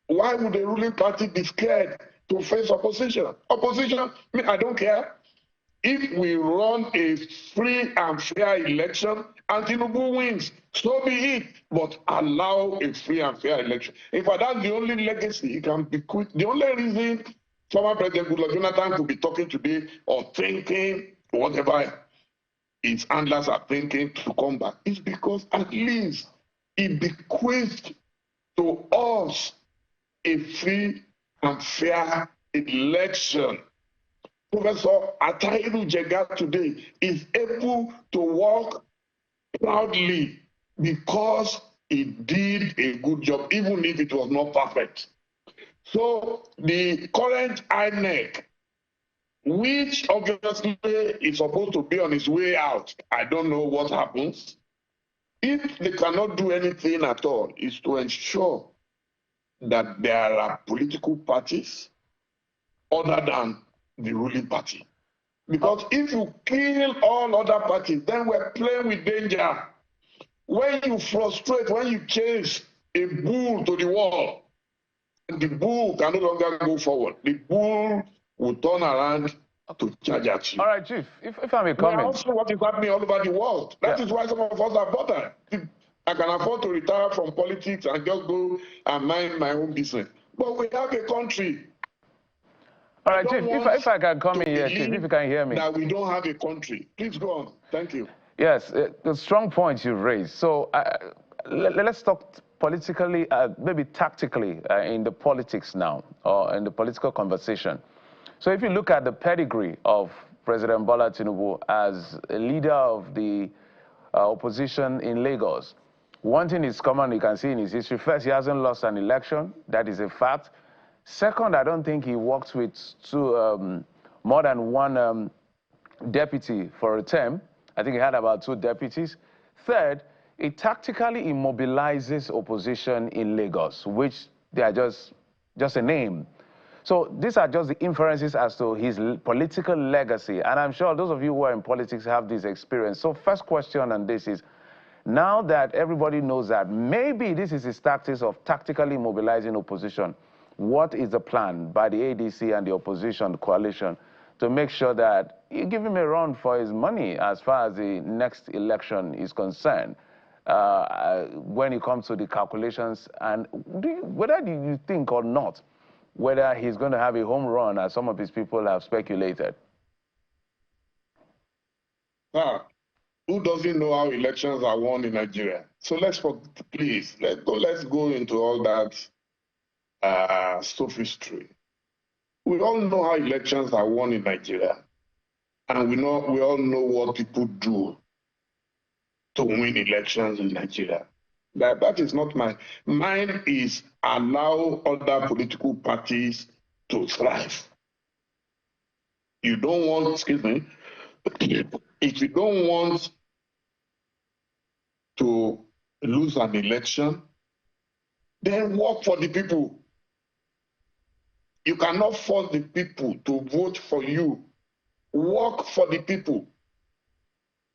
Why would the ruling party be scared to face opposition? Opposition, I don't care. If we run a free and fair election and Tinubu wins, so be it. But allow a free and fair election. In fact, that's the only legacy he can bequeath. The only reason former President Goodluck Jonathan could be talking today or thinking whatever his handlers are thinking to come back is because at least he bequeathed to us a free and fair election. Professor Atahiru Jega today is able to walk proudly because he did a good job, even if it was not perfect. So the current INEC, which obviously is supposed to be on its way out, I don't know what happens. If they cannot do anything at all, is to ensure that there are political parties other than the ruling party. Because if you kill all other parties, then we're playing with danger. When you frustrate, when you chase a bull to the wall, the bull can no longer go forward. The bull will turn around to charge at you. All right, Chief, if I may comment. Also, what is happening all over the world. That is why some of us are bothered. I can afford to retire from politics and just go and mind my own business. But we have a country. All right, Chief, if I can come in here, Chief, if you can hear me. That we don't have a country. Please go on. Thank you. Yes, the strong points you raised. So let's talk politically, maybe tactically in the politics now, or in the political conversation. So if you look at the pedigree of President Bola Tinubu as a leader of the opposition in Lagos, one thing is common, you can see in his history. First, he hasn't lost an election. That is a fact. Second, I don't think he worked with more than one deputy for a term. I think he had about 2 deputies. Third, it tactically immobilizes opposition in Lagos, which they are just a name. So these are just the inferences as to his political legacy. And I'm sure those of you who are in politics have this experience. So first question on this is, now that everybody knows that maybe this is his tactics of tactically mobilizing opposition, what is the plan by the ADC and the opposition coalition to make sure that you give him a run for his money as far as the next election is concerned, when it comes to the calculations? And whether do you think or not whether he's going to have a home run, as some of his people have speculated? Who doesn't know how elections are won in Nigeria? So let's go into all that sophistry. We all know how elections are won in Nigeria, and we all know what people do to win elections in Nigeria. That is not mine is allow other political parties to thrive. You don't want, excuse me, if you don't want to lose an election, then work for the people. You cannot force the people to vote for you. Work for the people.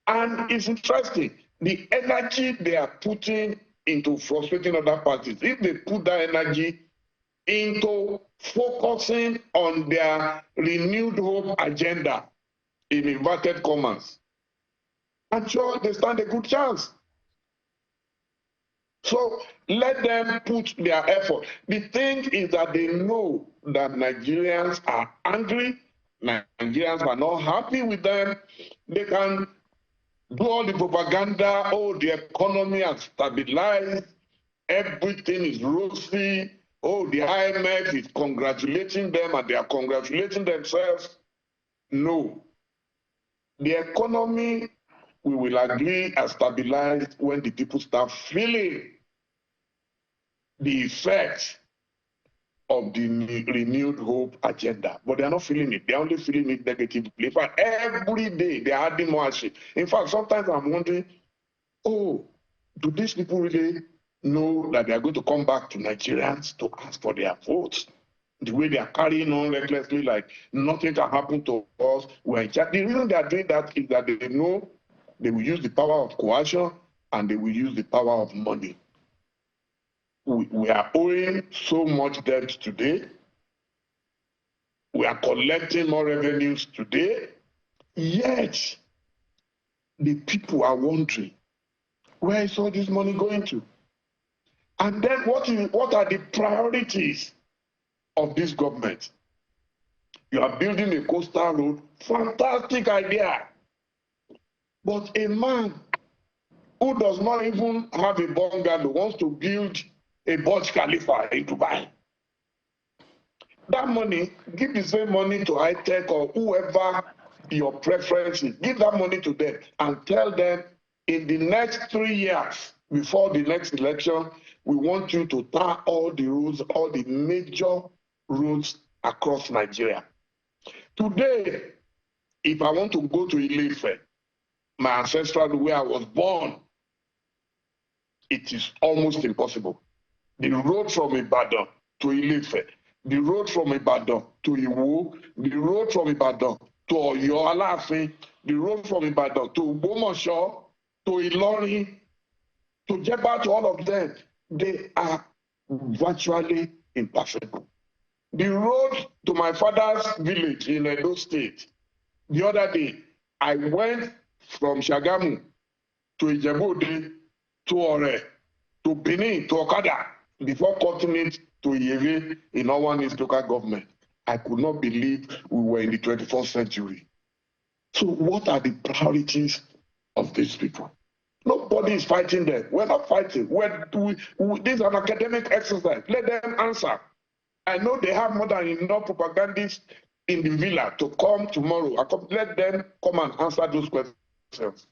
And it's interesting, the energy they are putting into frustrating other parties, if they put that energy into focusing on their renewed hope agenda, in inverted commas, I'm sure they stand a good chance. So let them put their effort. The thing is that they know that Nigerians are angry, Nigerians are not happy with them. They can do all the propaganda, oh, the economy has stabilized, everything is rosy, oh, the IMF is congratulating them and they are congratulating themselves. No. The economy, we will agree, has stabilized when the people start feeling the effects of the renewed hope agenda. But they are not feeling it. They are only feeling it negatively. In fact, every day they are adding more shit. In fact, sometimes I'm wondering, oh, do these people really know that they are going to come back to Nigerians to ask for their votes? The way they are carrying on recklessly, like nothing can happen to us. The reason they are doing that is that they know they will use the power of coercion and they will use the power of money. We are owing so much debt today. We are collecting more revenues today. Yet, the people are wondering, where is all this money going to? And then what are the priorities of this government? You are building a coastal road, fantastic idea. But a man who does not even have a bungalow wants to build a Burj Khalifa in Dubai. That money, give the same money to high-tech or whoever your preference is. Give that money to them and tell them in the next 3 years, before the next election, we want you to tar all the roads, all the major roads across Nigeria. Today, if I want to go to Ile-Ife, my ancestral where I was born, it is almost impossible. The road from Ibadan to Ile-Ife, the road from Ibadan to Iwo, the road from Ibadan to Oyo Alaafin, the road from Ibadan to Ogbomoso, to Ilorin, to Jeba, to all of them, they are virtually impossible. The road to my father's village in Edo State, the other day, I went from Shagamu to Ijebu-Ode to Ore to Benin to Okada before cutting it to Iyere in Owanis local government. I could not believe we were in the 21st century. So what are the priorities of these people. Nobody is fighting them. We're not fighting. This is an academic exercise. Let them answer. I know they have more than enough propagandists in the villa to come tomorrow. Let them come and answer those questions.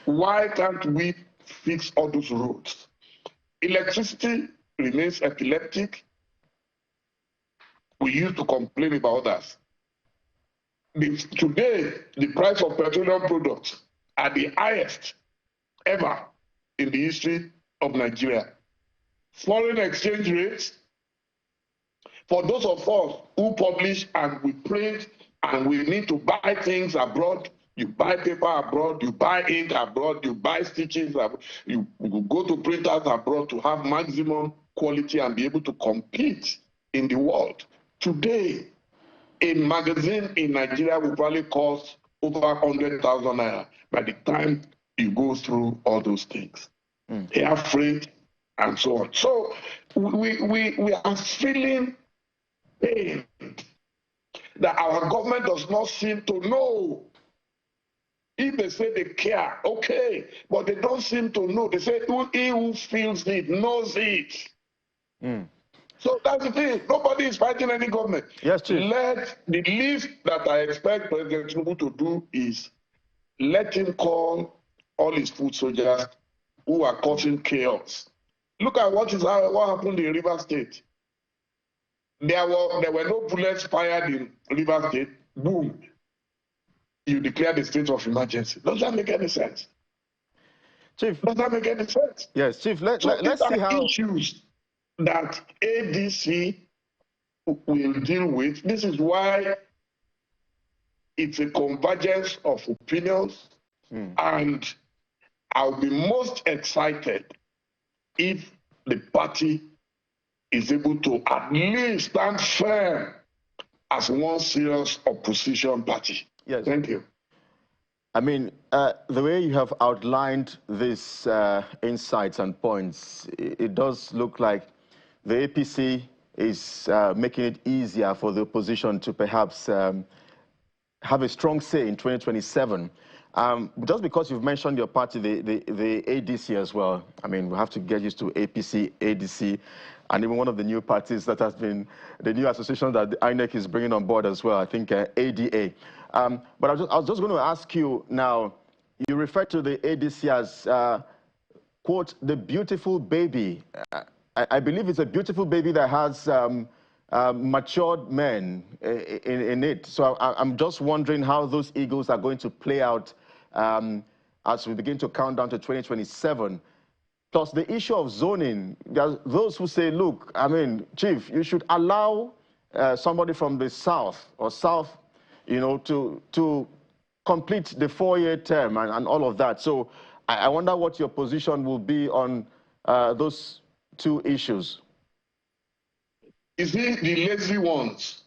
Why can't we fix all those roads? Electricity remains epileptic. We used to complain about others. Today, the price of petroleum products are the highest ever in the history of Nigeria. Foreign exchange rates, for those of us who publish and we print and we need to buy things abroad, you buy paper abroad, you buy ink abroad, you buy stitches abroad, you go to printers abroad to have maximum quality and be able to compete in the world. Today, a magazine in Nigeria will probably cost over 100,000 naira by the time you go through all those things. Air freight and so on. So we are feeling pain that our government does not seem to know. If they say they care, okay, but they don't seem to know. They say he who feels it knows it. So that's the thing. Nobody is fighting any government. Yes, Chief. The least that I expect President Tinubu to do is let him call all his foot soldiers who are causing chaos. Look at what happened in Rivers State. There were no bullets fired in Rivers State. Boom. You declare the state of emergency. Does that make any sense? Chief. Does that make any sense? Yes, Chief. Let's see how issues that ADC will deal with. This is why it's a convergence of opinions, and I'll be most excited if the party is able to at least stand firm as one serious opposition party. Yes. Thank you. I mean, the way you have outlined these insights and points, it does look like the APC is making it easier for the opposition to perhaps have a strong say in 2027. Just because you've mentioned your party, the ADC as well, I mean, we have to get used to APC, ADC, and even one of the new parties that has been the new association that the INEC is bringing on board as well, I think ADA. But I was just going to ask you now, you refer to the ADC as, quote, the beautiful baby. I believe it's a beautiful baby that has matured men in it. So I'm just wondering how those eagles are going to play out as we begin to count down to 2027. Plus the issue of zoning, there's those who say, look, I mean, Chief, you should allow somebody from the south, you know, to complete the 4-year term and all of that. So I wonder what your position will be on those two issues. You see, the lazy ones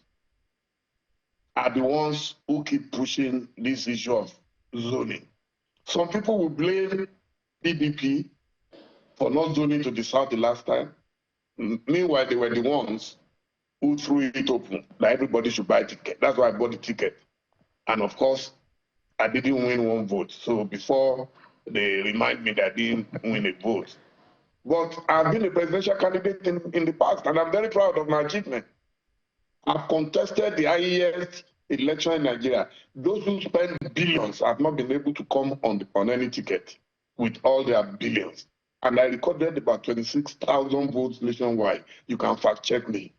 are the ones who keep pushing this issue of zoning. Some people will blame PDP for not zoning to the south the last time. Meanwhile, they were the ones who threw it open, that everybody should buy a ticket. That's why I bought the ticket. And of course, I didn't win one vote. So before they remind me that I didn't win a vote. But I've been a presidential candidate in the past, and I'm very proud of my achievement. I've contested the highest election in Nigeria. Those who spend billions have not been able to come on any ticket with all their billions. And I recorded about 26,000 votes nationwide. You can fact check me.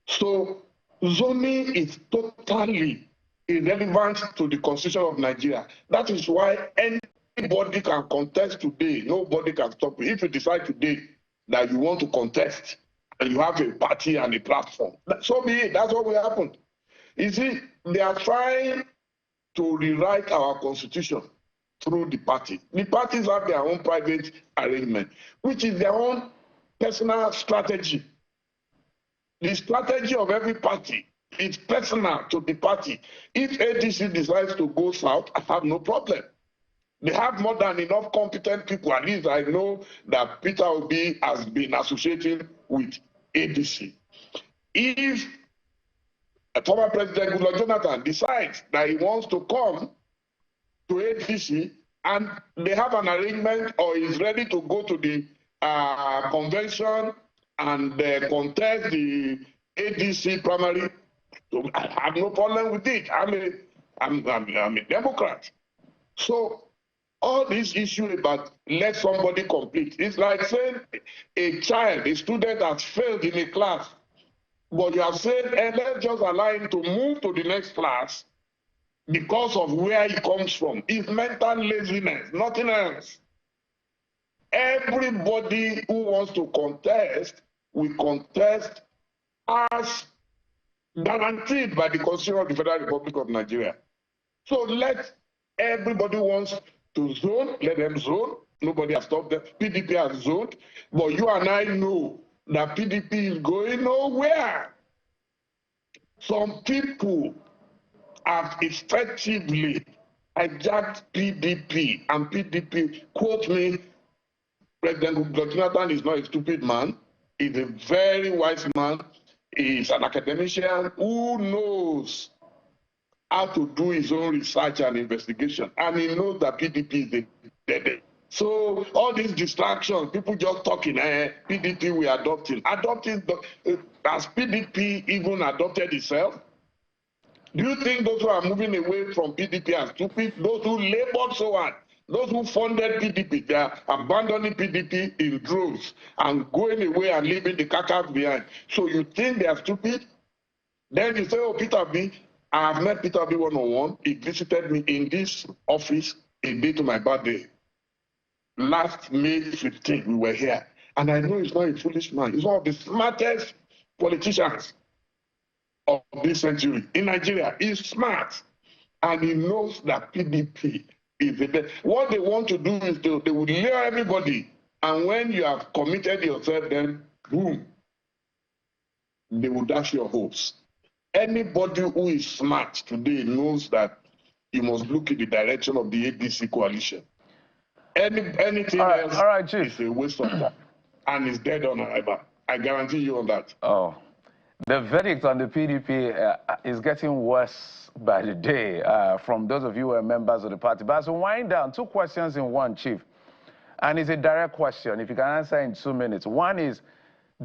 So zoning is totally irrelevant to the constitution of Nigeria. That is why anybody can contest today. Nobody can stop you. If you decide today that you want to contest and you have a party and a platform, so be it. That's what will happen. You see, they are trying to rewrite our constitution through the party. The parties have their own private arrangement, which is their own personal strategy. The strategy of every party is personal to the party. If ADC decides to go south, I have no problem. They have more than enough competent people. At least I know that Peter Obi has been associating with ADC. If former President Goodluck Jonathan decides that he wants to come to ADC, and they have an arrangement or is ready to go to the convention and contest the ADC primary, so I have no problem with it. I'm a Democrat. So all this issue about let somebody complete, it's like saying a student has failed in a class, but you have said, let's just allow him to move to the next class because of where he comes from. It's mental laziness, nothing else. Everybody who wants to contest will contest as guaranteed by the Constitution of the Federal Republic of Nigeria. So let everybody who wants to zone, let them zone. Nobody has stopped them. PDP has zoned, but you and I know that PDP is going nowhere. Some people have effectively hijacked PDP, and PDP, quote me, President Jonathan is not a stupid man. He's a very wise man. He's an academician who knows how to do his own research and investigation. And he knows that PDP is dead. So all these distractions, people just talking, PDP we are adopting. Has PDP even adopted itself? Do you think those who are moving away from PDP are stupid? Those who labored so hard, those who funded PDP, they are abandoning PDP in droves and going away and leaving the carcass behind. So you think they are stupid? Then you say, oh, Peter B. I have met Peter B one-on-one. He visited me in this office a day to my birthday. Last May 15th, we were here. And I know he's not a foolish man. He's one of the smartest politicians of this century in Nigeria. He's smart. And he knows that PDP is the best. What they want to do is they will lure everybody. And when you have committed yourself, then boom, they will dash your hopes. Anybody who is smart today knows that you must look in the direction of the ADC coalition. Anything else is a waste of time and is dead on arrival. I guarantee you on that. Oh, the verdict on the PDP is getting worse by the day from those of you who are members of the party. But as we wind down, two questions in one, Chief. And it's a direct question, if you can answer in 2 minutes. One is,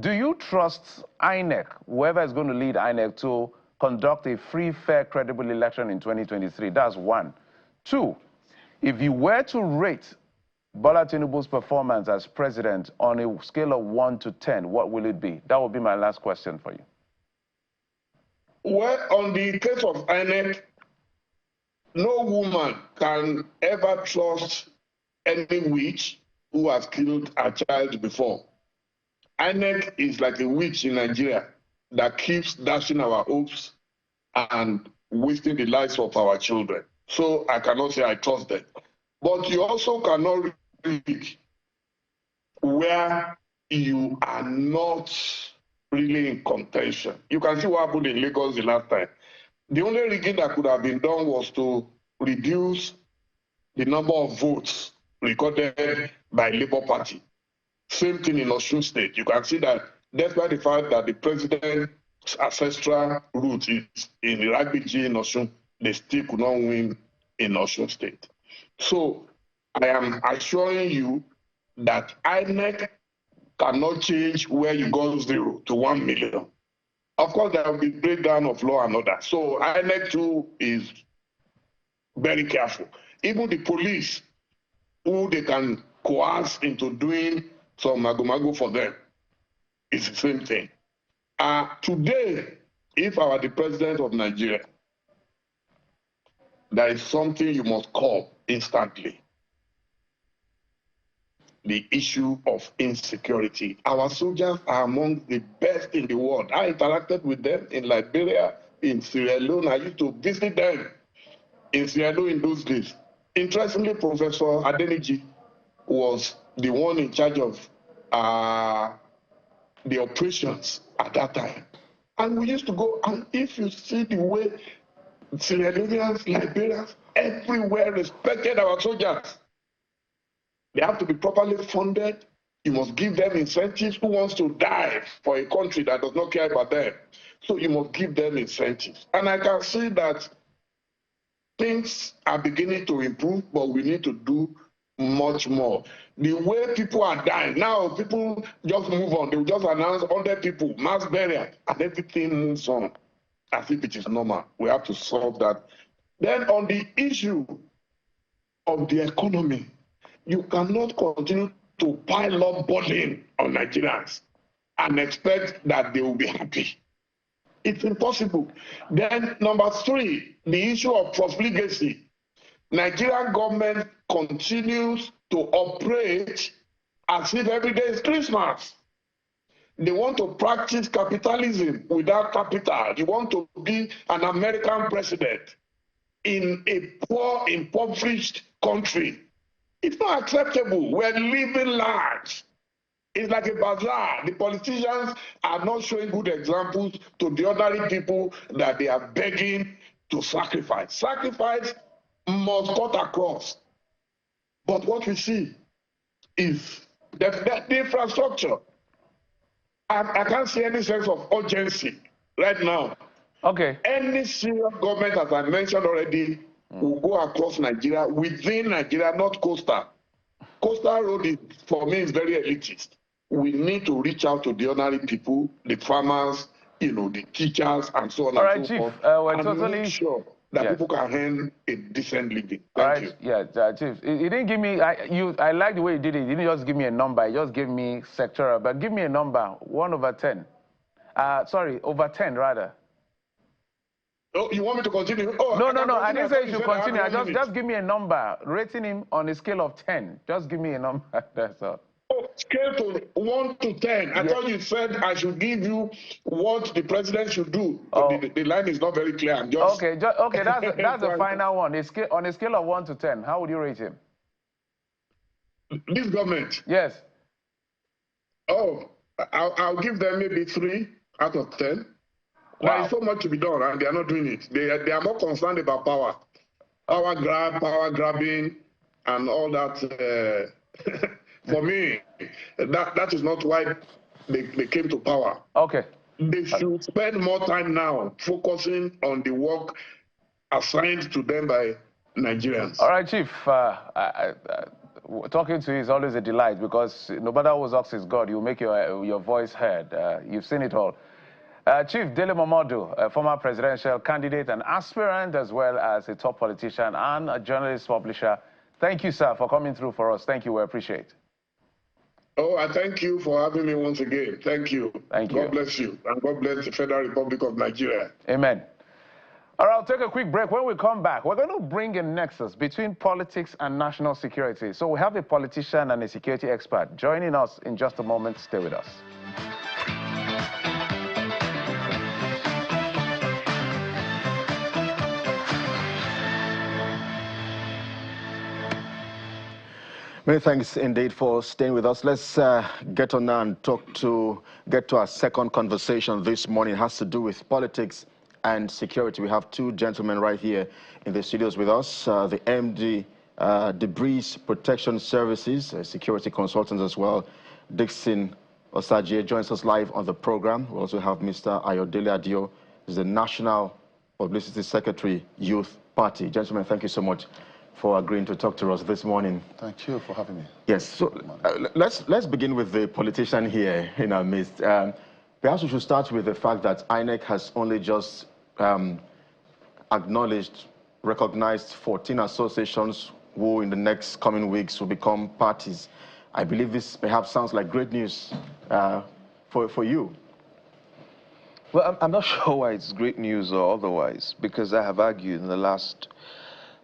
do you trust INEC, whoever is going to lead INEC, to conduct a free, fair, credible election in 2023? That's one. Two, if you were to rate Bola Tinubu's performance as president on a scale of 1 to 10, what will it be? That would be my last question for you. Well, on the case of INEC, no woman can ever trust any witch who has killed a child before. INEC is like a witch in Nigeria that keeps dashing our hopes and wasting the lives of our children. So I cannot say I trust them. But you also cannot rig where you are not really in contention. You can see what happened in Lagos the last time. The only rigging that could have been done was to reduce the number of votes recorded by Labour Party. Same thing in Osun State. You can see that despite the fact that the president's ancestral root is in Iragbiji in Osun, they still could not win in Osun State. So I am assuring you that INEC cannot change where you go 0 to 1 million. Of course, there will be breakdown of law and order. So INEC too is very careful. Even the police, who they can coerce into doing some mago-mago for them, it's the same thing. Today, if I were the president of Nigeria, there is something you must call instantly. The issue of insecurity. Our soldiers are among the best in the world. I interacted with them in Liberia, in Sierra Leone. I used to visit them in Sierra Leone in those days. Interestingly, Professor Adeniji was the one in charge of the operations at that time. And we used to go, and if you see the way Sierra Leoneans, Liberians, everywhere respected our soldiers. They have to be properly funded. You must give them incentives. Who wants to die for a country that does not care about them? So you must give them incentives. And I can see that things are beginning to improve, but we need to do much more. The way people are dying, now people just move on. They will just announce 100 people, mass burial, and everything moves on as if it is normal. We have to solve that. Then on the issue of the economy, you cannot continue to pile up burden on Nigerians and expect that they will be happy. It's impossible. Then number three, the issue of profligacy. Nigerian government continues to operate as if every day is Christmas. They want to practice capitalism without capital. They want to be an American president in a poor, impoverished country. It's not acceptable. We're living large. It's like a bazaar. The politicians are not showing good examples to the ordinary people that they are begging to sacrifice. Sacrifice must cut across. But what we see is the infrastructure. I can't see any sense of urgency right now. Okay. Any serious government, as I mentioned already, will go across Nigeria, within Nigeria, not coastal. Coastal road, is, for me, is very elitist. We need to reach out to the ordinary people, the farmers, the teachers, and so on and so forth. We're and totally make sure that people can earn a decent living. Thank you. Yeah, Chief. He didn't give me. I like the way you did it. You didn't just give me a number. You just gave me sectoral. But give me a number. 1/10. Sorry, over 10 rather. Oh, you want me to continue? Oh, No. I didn't say you should continue. Just give me a number. Rating him on a scale of 10. Just give me a number. That's all. Oh, scale to 1 to 10. I thought you said I should give you what the president should do. Oh. The line is not very clear. I'm just... Okay, that's the final one. On a scale of 1 to 10, how would you rate him? This government? Yes. Oh, I'll give them maybe 3 out of 10. Wow. There is so much to be done, and they are not doing it. They are more concerned about power. Power grabbing, and all that. For me, that is not why they came to power. Okay. They should spend more time now focusing on the work assigned to them by Nigerians. All right, Chief. Talking to you is always a delight because no matter who asks is God, you make your voice heard. You've seen it all. Chief Dele Momodu, a former presidential candidate and aspirant, as well as a top politician and a journalist publisher. Thank you, sir, for coming through for us. Thank you. We appreciate it. Oh, I thank you for having me once again. Thank you. Thank you. God bless you. And God bless the Federal Republic of Nigeria. Amen. All right, I'll take a quick break. When we come back, we're going to bring a nexus between politics and national security. So we have a politician and a security expert joining us in just a moment. Stay with us. Many thanks indeed for staying with us. Let's get on now and get to our second conversation this morning. It has to do with politics and security. We have 2 gentlemen right here in the studios with us. The MD, Debris Protection Services, a security consultant as well. Dixon Osagie joins us live on the program. We also have Mr. Ayodele Adio, who's the National Publicity Secretary, Youth Party. Gentlemen, thank you so much for agreeing to talk to us this morning. Thank you for having me. Yes, so let's begin with the politician here in our midst. Perhaps we should start with the fact that INEC has only just recognized 14 associations who in the next coming weeks will become parties. I believe this perhaps sounds like great news for you. Well, I'm not sure why it's great news or otherwise, because I have argued in the last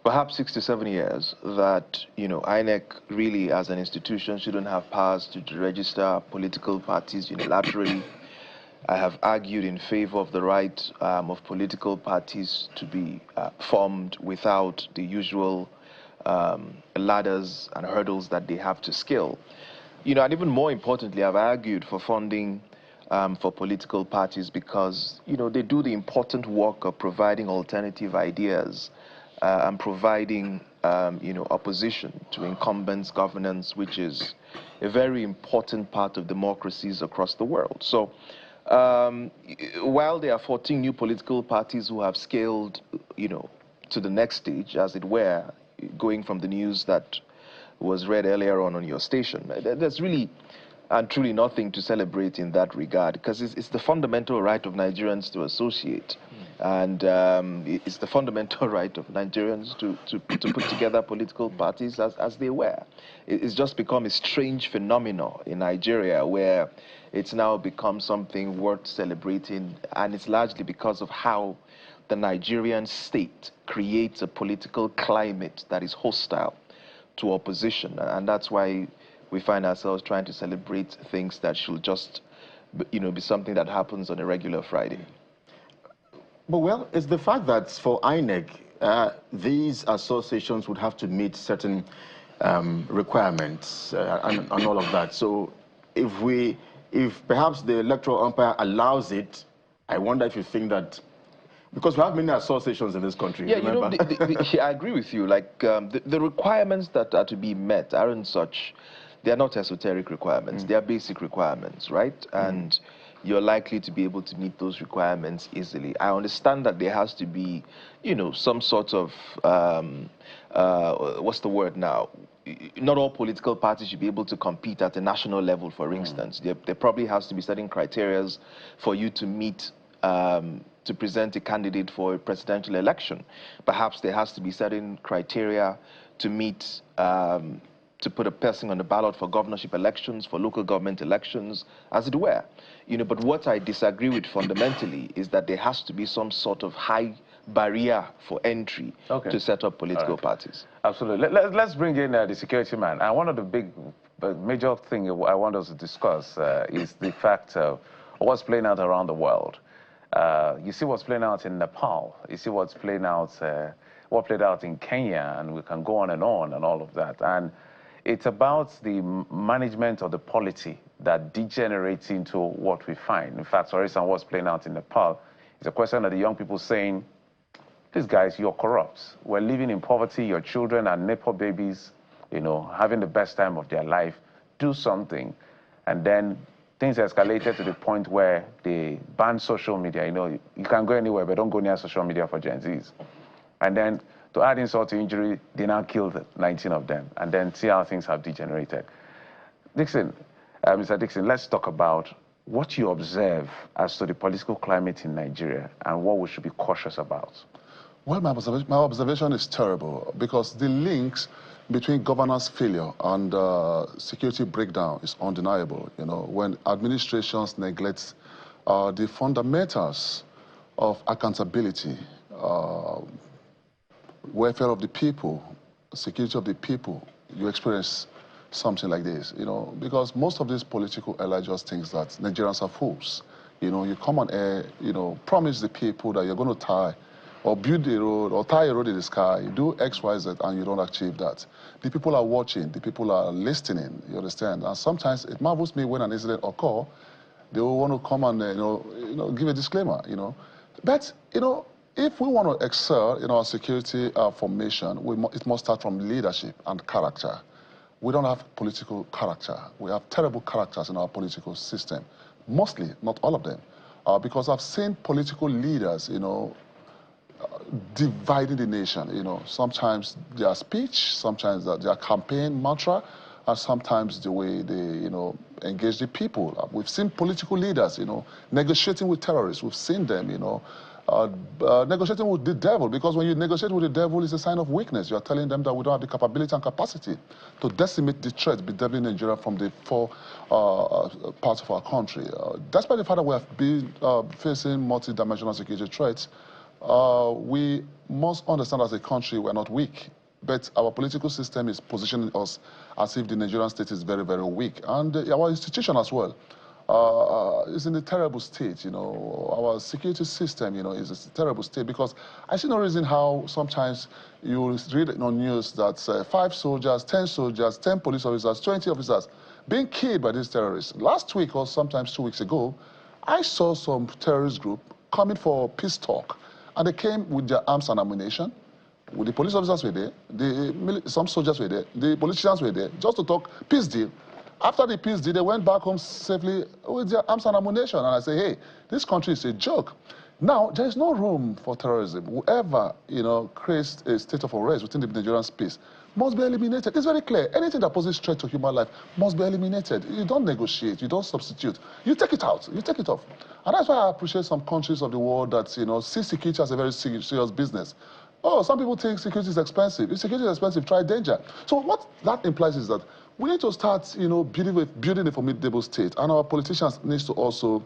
perhaps 6 to 7 years that, INEC really as an institution shouldn't have powers to register political parties unilaterally. I have argued in favor of the right of political parties to be formed without the usual ladders and hurdles that they have to scale. And even more importantly, I've argued for funding for political parties because, they do the important work of providing alternative ideas and providing, opposition to incumbents' governance, which is a very important part of democracies across the world. So while there are 14 new political parties who have scaled, to the next stage, as it were, going from the news that was read earlier on your station. There's really and truly nothing to celebrate in that regard, because it's the fundamental right of Nigerians to associate. And it's the fundamental right of Nigerians to put together political parties as they were. It's just become a strange phenomenon in Nigeria where it's now become something worth celebrating, and it's largely because of how the Nigerian state creates a political climate that is hostile to opposition. And that's why we find ourselves trying to celebrate things that should just, be something that happens on a regular Friday. But well, it's the fact that for INEC, these associations would have to meet certain requirements and all of that. So if perhaps the electoral umpire allows it, I wonder if you think that, because we have many associations in this country. Yeah, remember? I agree with you. Like the requirements that are to be met aren't such. They are not esoteric requirements. They are basic requirements, right? And you're likely to be able to meet those requirements easily. I understand that there has to be, some sort of, what's the word now? Not all political parties should be able to compete at a national level, for instance. There probably has to be certain criteria for you to meet to present a candidate for a presidential election. Perhaps there has to be certain criteria to meet to put a person on the ballot for governorship elections, for local government elections, as it were. But what I disagree with fundamentally is that there has to be some sort of high barrier for entry to set up political parties. Absolutely. Let's bring in the security man. And one of the major thing I want us to discuss is the fact of what's playing out around the world. You see what's playing out in Nepal. You see what's playing out, what played out in Kenya, and we can go on and all of that. And it's about the management of the polity that degenerates into what we find. In fact, for instance, what's playing out in Nepal is a question of the young people saying, these guys, you're corrupt. We're living in poverty. Your children are neighbor babies, having the best time of their life. Do something. And then things escalated to the point where they banned social media. You can go anywhere, but don't go near social media for Gen Zs. And then, to add insult to injury, they now killed 19 of them. And then see how things have degenerated. Dixon, Mr. Dixon, let's talk about what you observe as to the political climate in Nigeria and what we should be cautious about. Well, my observation is terrible, because the links between governance failure and security breakdown is undeniable. When administrations neglect the fundamentals of accountability, welfare of the people, security of the people, you experience something like this, because most of these political elites just think that Nigerians are fools. You come on air, promise the people that you're going to tie or build a road or tie a road in the sky, you do X, Y, Z, and you don't achieve that. The people are watching, the people are listening, you understand? And sometimes it marvels me when an incident occurs, they will want to come and, give a disclaimer, But, if we want to excel in our security formation, it must start from leadership and character. We don't have political character. We have terrible characters in our political system. Mostly, not all of them. Because I've seen political leaders, dividing the nation. Sometimes their speech, sometimes their campaign mantra, and sometimes the way they, engage the people. We've seen political leaders, negotiating with terrorists. We've seen them, negotiating with the devil, because when you negotiate with the devil, it's a sign of weakness. You are telling them that we don't have the capability and capacity to decimate the threat bedeviling Nigeria from the four parts of our country. Despite the fact that we have been facing multi-dimensional security threats, we must understand as a country we're not weak, but our political system is positioning us as if the Nigerian state is very, very weak. And our institution as well is in a terrible state, Our security system, is a terrible state, because I see no reason how sometimes you read on news that 5 soldiers, 10 soldiers, 10 police officers, 20 officers being killed by these terrorists. Last week or sometimes 2 weeks ago, I saw some terrorist group coming for peace talk, and they came with their arms and ammunition. The police officers were there, some soldiers were there, the politicians were there, just to talk peace deal. After the peace deal, they went back home safely with their arms and ammunition. And I say, hey, this country is a joke. Now, there is no room for terrorism. Whoever, creates a state of unrest within the Nigerian space must be eliminated. It's very clear. Anything that poses threat to human life must be eliminated. You don't negotiate. You don't substitute. You take it out. You take it off. And that's why I appreciate some countries of the world that, see security as a very serious business. Oh, some people think security is expensive. If security is expensive, try danger. So what that implies is that we need to start, building a formidable state. And our politicians need to also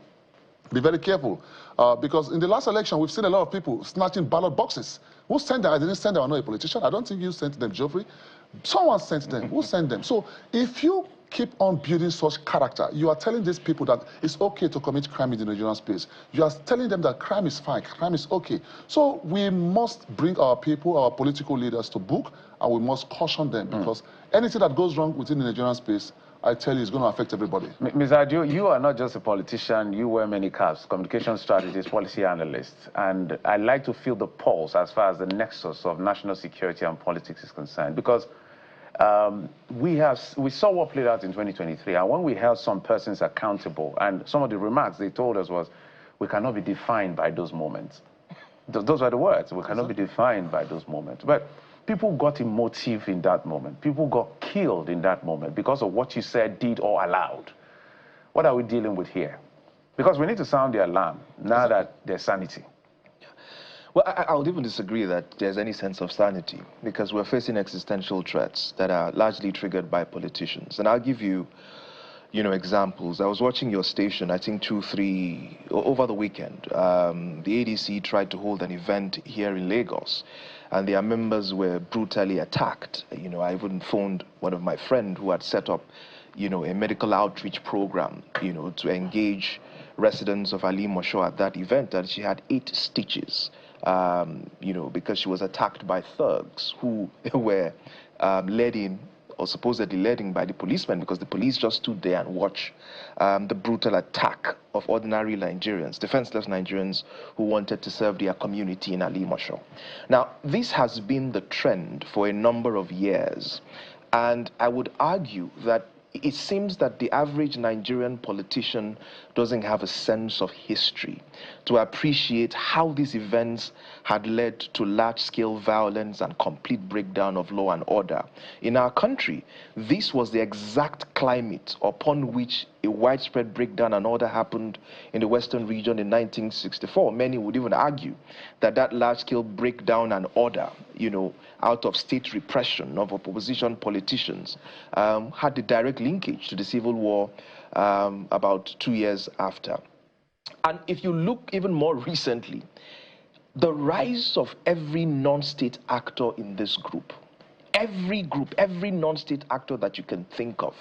be very careful, because in the last election, we've seen a lot of people snatching ballot boxes. Who sent them? I didn't send them. I'm not a politician. I don't think you sent them, Geoffrey. Someone sent them. Who sent them? So if you keep on building such character, you are telling these people that it's okay to commit crime in the Nigerian space. You are telling them that crime is fine, crime is okay. So we must bring our people, our political leaders to book, and we must caution them, because anything that goes wrong within the Nigerian space, I tell you, it's going to affect everybody. Ms. Adio, you are not just a politician, you wear many caps, communication strategist, policy analyst, and I like to feel the pulse as far as the nexus of national security and politics is concerned, because we saw what played out in 2023, and when we held some persons accountable, and some of the remarks they told us was, we cannot be defined by those moments. Those are the words, we cannot be defined by those moments. But people got emotive in that moment. People got killed in that moment because of what you said, did, or allowed. What are we dealing with here? Because we need to sound the alarm now that there's sanity. Well, I would even disagree that there's any sense of sanity, because we're facing existential threats that are largely triggered by politicians. And I'll give you, examples. I was watching your station, I think over the weekend. The ADC tried to hold an event here in Lagos, and their members were brutally attacked. I even phoned one of my friends who had set up, a medical outreach program, to engage residents of Ali Mosho at that event, and she had 8 stitches, because she was attacked by thugs who were led in, or supposedly led by the policemen, because the police just stood there and watched the brutal attack of ordinary Nigerians, defenseless Nigerians who wanted to serve their community in Ali Mosho. Now, this has been the trend for a number of years, and I would argue that it seems that the average Nigerian politician doesn't have a sense of history to appreciate how these events had led to large-scale violence and complete breakdown of law and order. In our country, this was the exact climate upon which a widespread breakdown and order happened in the Western region in 1964. Many would even argue that that large-scale breakdown and order, out of state repression of opposition politicians, had the direct linkage to the civil war about 2 years after. And if you look even more recently, the rise of every non-state actor in this group, every non-state actor that you can think of,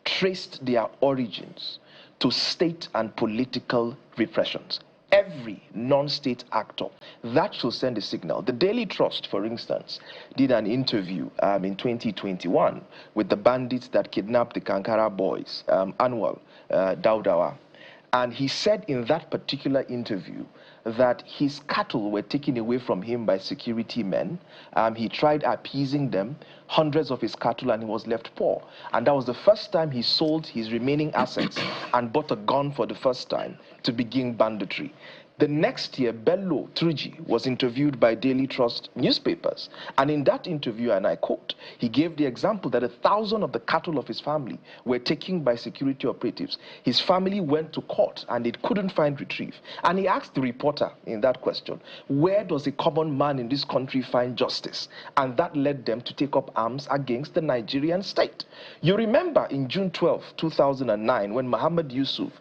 traced their origins to state and political repressions. Every non-state actor. That should send a signal. The Daily Trust, for instance, did an interview in 2021 with the bandits that kidnapped the Kankara boys, Anwar Daudawa. And he said in that particular interview that his cattle were taken away from him by security men. He tried appeasing them, hundreds of his cattle, and he was left poor. And that was the first time he sold his remaining assets and bought a gun for the first time to begin banditry. The next year, Bello Truji was interviewed by Daily Trust newspapers. And in that interview, and I quote, he gave the example that 1,000 of the cattle of his family were taken by security operatives. His family went to court and it couldn't find retrieve. And he asked the reporter in that question, where does a common man in this country find justice? And that led them to take up arms against the Nigerian state. You remember in June 12, 2009, when Muhammad Yusuf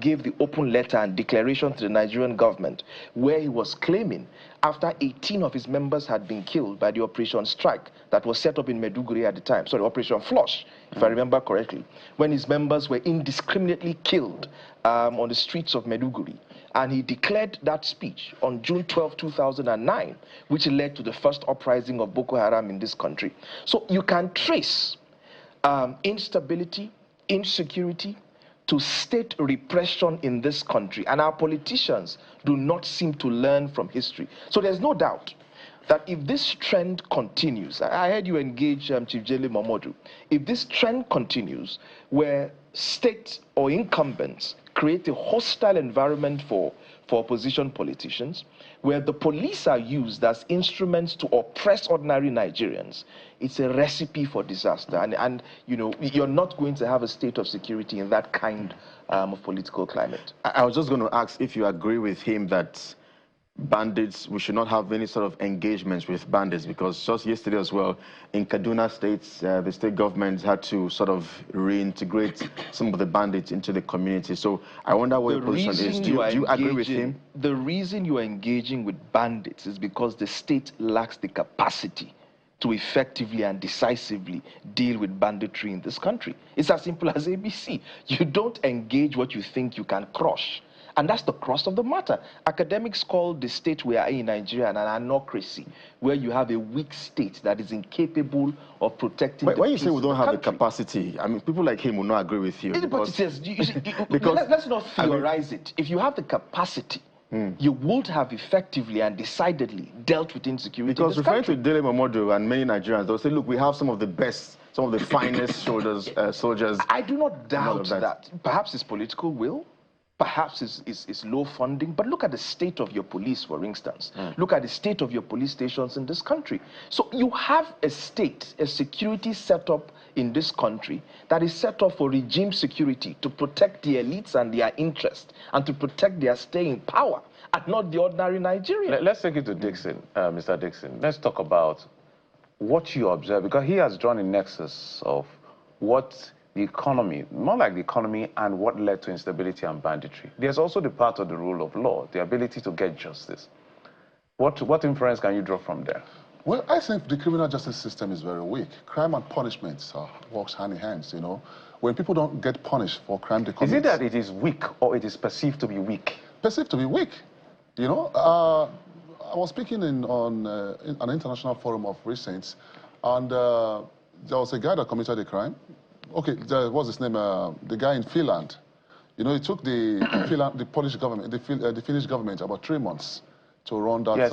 gave the open letter and declaration to the Nigerian government, where he was claiming after 18 of his members had been killed by the Operation Strike that was set up in Maiduguri at the time, sorry, Operation Flush, if I remember correctly, when his members were indiscriminately killed on the streets of Maiduguri. And he declared that speech on June 12, 2009, which led to the first uprising of Boko Haram in this country. So you can trace instability, insecurity, to state repression in this country, and our politicians do not seem to learn from history. So there's no doubt that if this trend continues, I heard you engage Chief Dele Momodu, if this trend continues where state or incumbents create a hostile environment for opposition politicians, where the police are used as instruments to oppress ordinary Nigerians, it's a recipe for disaster. And you know, you're not going to have a state of security in that kind of political climate. I was just going to ask if you agree with him that bandits, we should not have any sort of engagements with bandits, because just yesterday as well, in Kaduna State, the state government had to sort of reintegrate some of the bandits into the community. So I wonder what your position is. Do you agree with him? The reason you are engaging with bandits is because the state lacks the capacity to effectively and decisively deal with banditry in this country. It's as simple as ABC. You don't engage what you think you can crush. And that's the crux of the matter. Academics call the state we are in Nigeria an anocracy, where you have a weak state that is incapable of protecting the when you say we don't have the country. capacity, I mean, people like him will not agree with you. Because, let's not theorize it. If you have the capacity, you would have effectively and decidedly dealt with insecurity. Because referring to Dele Momodu and many Nigerians, they'll say, look, we have some of the best, some of the finest soldiers. I do not doubt that. Perhaps it's political will. Perhaps it's low funding, but look at the state of your police, for instance. Look at the state of your police stations in this country. So you have a state, a security setup in this country that is set up for regime security to protect the elites and their interests and to protect their stay in power, and not the ordinary Nigerian. Let's take it to Dixon, Mr. Dixon. Let's talk about what you observe, because he has drawn a nexus of what the economy, more like the economy, and what led to instability and banditry. There's also the part of the rule of law, the ability to get justice. What inference can you draw from there? Well, I think the criminal justice system is very weak. Crime and punishment works hand in hand, you know. When people don't get punished for crime they commit... Is it that it is weak, or it is perceived to be weak? Perceived to be weak, you know. I was speaking on an international forum of recent, and there was a guy that committed a crime. Okay, what's his name? The guy in Finland. You know, it took the Polish government, the Finnish government about 3 months to run that, yes,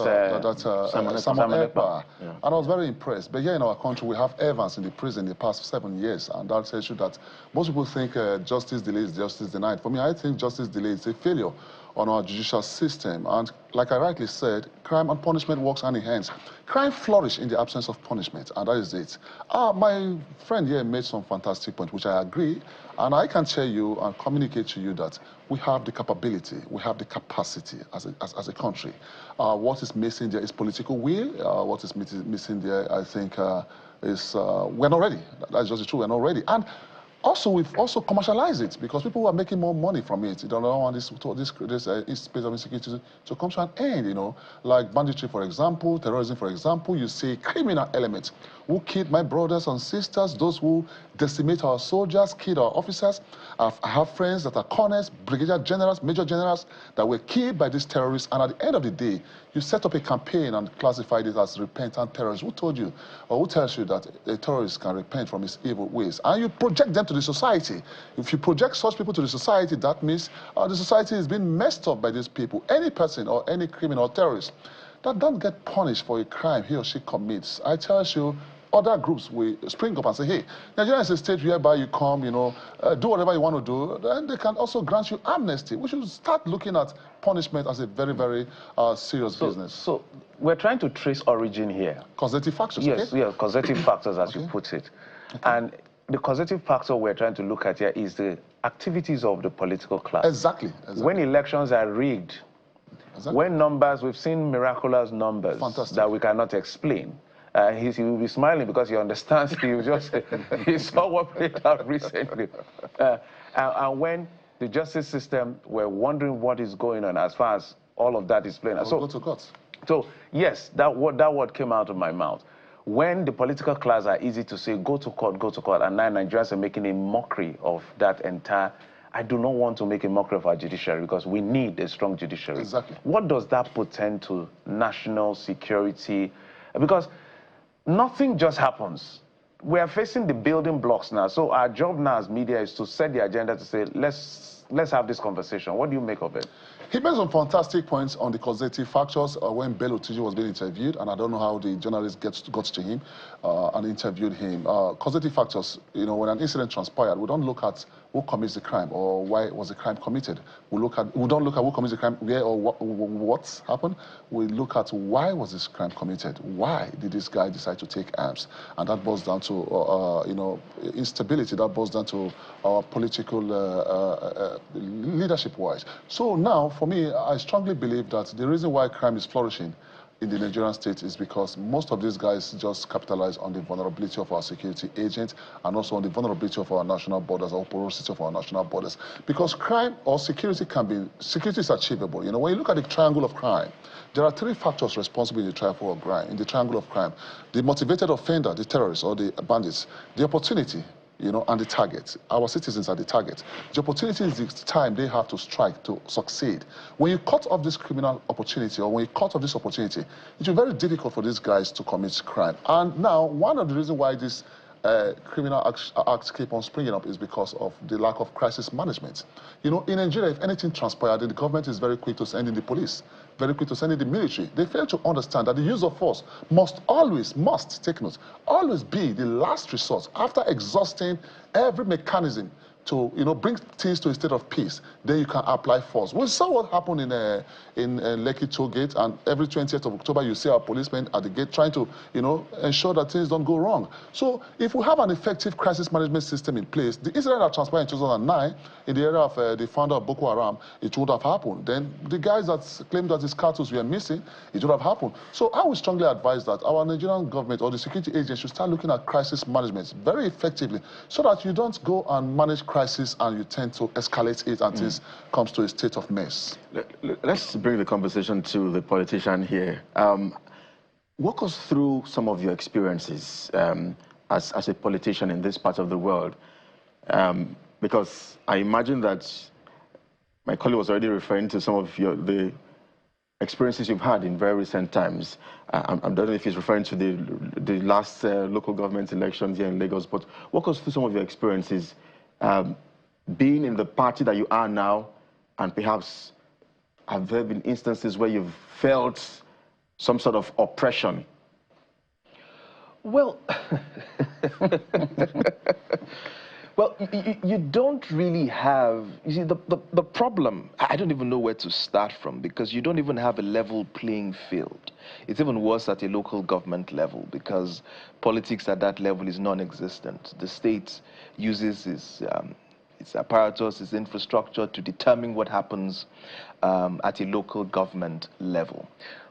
Simon Ekpa. Yeah. And I was very impressed. But here in our country, we have Evans in the prison in the past 7 years, and that tells you that most people think justice delayed, justice denied. For me, I think justice delayed is a failure on our judicial system. And like I rightly said, crime and punishment works hand in hand. Crime flourishes in the absence of punishment, and that is it. My friend here made some fantastic point, which I agree, and I can tell you and communicate to you that we have the capability, we have the capacity as a country. What is missing there is political will. What is missing there, I think, is we're not ready. That's just the truth, we're not ready. And also, we've also commercialized it, because people are making more money from it. They don't want this space of insecurity to come to an end, you know. Like banditry, for example, terrorism, for example. You see criminal elements who killed my brothers and sisters, those who decimate our soldiers, killed our officers. I have friends that are colonels, brigadier generals, major generals that were killed by these terrorists. And at the end of the day, you set up a campaign and classified it as repentant terrorists. Who told you, or who tells you that a terrorist can repent from his evil ways? And you project them to the society. If you project such people to the society, that means the society is being messed up by these people. Any person or any criminal or terrorist that don't get punished for a crime he or she commits, I tell you, other groups will spring up and say, hey, Nigeria is a state whereby you come, you know, do whatever you want to do. Then they can also grant you amnesty. We should start looking at punishment as a very, very serious business. So we're trying to trace origin here. Causative factors, yes, okay? Yes, causative factors, as you put it. Okay. And the causative factor we're trying to look at here is the activities of the political class. Exactly. When elections are rigged, when numbers, we've seen miraculous numbers that we cannot explain. He will be smiling because he understands. He saw what played out recently. And when the justice system, we're wondering what is going on as far as all of that is playing out. Go to court. So yes, that word came out of my mouth. When the political class are easy to say, go to court, and now Nigerians are making a mockery of that entire... I do not want to make a mockery of our judiciary, because we need a strong judiciary. Exactly. What does that portend to national security? Because nothing just happens. We are facing the building blocks now. So our job now as media is to set the agenda to say, let's have this conversation. What do you make of it? He made some fantastic points on the causative factors when Bello Tiji was being interviewed, and I don't know how the journalist got to him and interviewed him. Causative factors, when an incident transpired, we don't look at who commits the crime or why was the crime committed. We don't look at who commits the crime, where or what's happened. We look at why was this crime committed? Why did this guy decide to take arms? And that boils down to instability. That boils down to political leadership-wise. So now, for me, I strongly believe that the reason why crime is flourishing in the Nigerian state is because most of these guys just capitalize on the vulnerability of our security agents and also on the vulnerability of our national borders, or porosity of our national borders. Because crime or security is achievable. When you look at the triangle of crime, there are 3 factors responsible in the triangle of crime. The motivated offender, the terrorists or the bandits, the opportunity, and the target. Our citizens are the target. The opportunity is the time they have to strike to succeed. When you cut off this criminal opportunity, or when you cut off this opportunity, it will be very difficult for these guys to commit crime. And now, one of the reasons why this criminal acts keep on springing up is because of the lack of crisis management. In Nigeria, if anything transpired, the government is very quick to send in the police, very quick to send in the military. They fail to understand that the use of force must take note, always be the last resort after exhausting every mechanism to bring things to a state of peace. Then you can apply force. We saw what happened in Lekki toll gate, and every 20th of October you see our policemen at the gate trying to ensure that things don't go wrong. So if we have an effective crisis management system in place, the incident that transpired in 2009 in the area of the founder of Boko Haram, it would have happened. Then the guys that claimed that his cartels were missing, it would have happened. So I would strongly advise that our Nigerian government or the security agents should start looking at crisis management very effectively, so that you don't go and manage crisis and you tend to escalate it until it comes to a state of mess. Let's bring the conversation to the politician here. Walk us through some of your experiences as a politician in this part of the world, because I imagine that my colleague was already referring to some of the experiences you've had in very recent times. I don't know if he's referring to the last local government elections here in Lagos, but walk us through some of your experiences being in the party that you are now, and perhaps have there been instances where you've felt some sort of oppression? Well, well, you don't really have, you see, the problem, I don't even know where to start from, because you don't even have a level playing field. It's even worse at a local government level, because politics at that level is non-existent. The state uses its apparatus, its infrastructure to determine what happens at a local government level.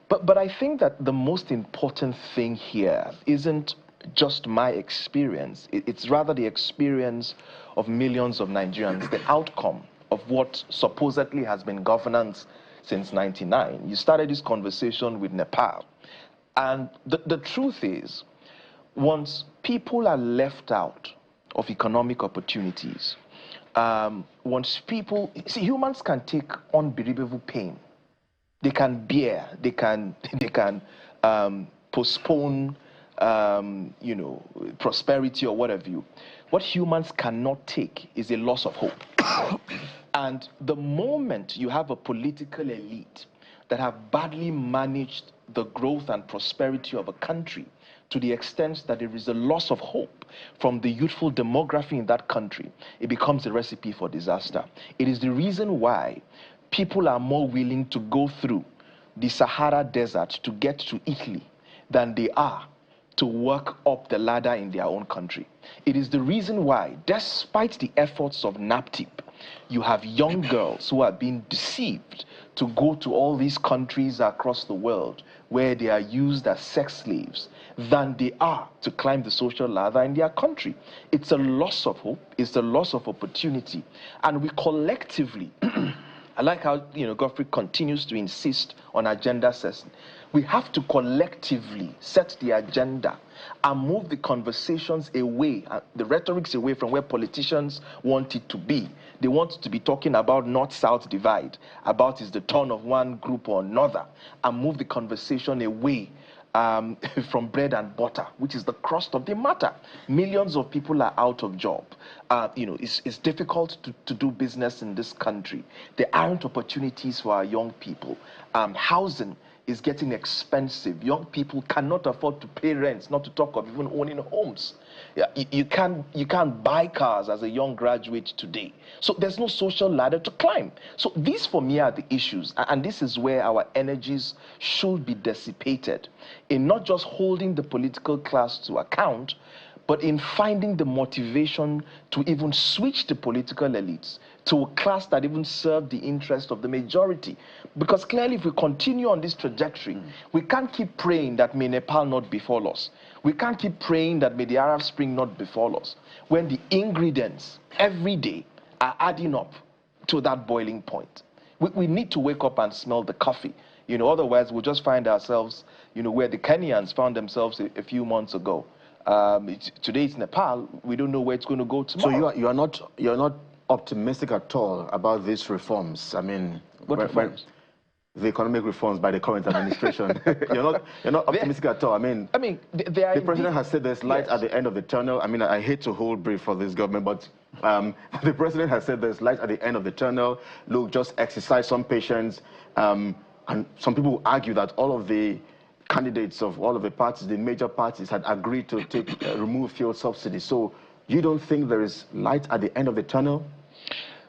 But I think that the most important thing here isn't just my experience. It's rather the experience of millions of Nigerians, the outcome of what supposedly has been governance since '99. You started this conversation with Nepal. And the truth is, once people are left out of economic opportunities, once people, see, humans can take unbelievable pain. They can bear, they can postpone, prosperity or whatever you. What humans cannot take is a loss of hope. And the moment you have a political elite that have badly managed the growth and prosperity of a country to the extent that there is a loss of hope from the youthful demography in that country, it becomes a recipe for disaster. It is the reason why people are more willing to go through the Sahara Desert to get to Italy than they are to work up the ladder in their own country. It is the reason why, despite the efforts of NAPTIP, you have young girls who are being deceived to go to all these countries across the world where they are used as sex slaves than they are to climb the social ladder in their country. It's a loss of hope, it's a loss of opportunity. And we collectively, I like how Godfrey continues to insist on agenda setting. We have to collectively set the agenda and move the conversations away, the rhetorics away from where politicians want it to be. They want to be talking about North-South divide, about is the turn of one group or another, and move the conversation away from bread and butter, which is the crust of the matter. Millions of people are out of job. It's difficult to do business in this country. There aren't opportunities for our young people. Housing is getting expensive. Young people cannot afford to pay rents, not to talk of even owning homes. Yeah, you can't buy cars as a young graduate today. So there's no social ladder to climb. So these for me are the issues, and this is where our energies should be dissipated in not just holding the political class to account, but in finding the motivation to even switch the political elites to a class that even serve the interest of the majority. Because clearly if we continue on this trajectory, we can't keep praying that may Nepal not befall us. We can't keep praying that may the Arab Spring not befall us, when the ingredients every day are adding up to that boiling point. We need to wake up and smell the coffee. Otherwise we'll just find ourselves, where the Kenyans found themselves a few months ago. Today it's Nepal. We don't know where it's going to go tomorrow. So you're not optimistic at all about these reforms. I mean, what reforms? The economic reforms by the current administration. you're not optimistic at all. I mean, the president has said there's light at the end of the tunnel. I mean, I hate to hold brief for this government, but the president has said there's light at the end of the tunnel. Look, just exercise some patience. And some people argue that all of the candidates of all of the parties, the major parties, had agreed to remove fuel subsidies. So you don't think there is light at the end of the tunnel?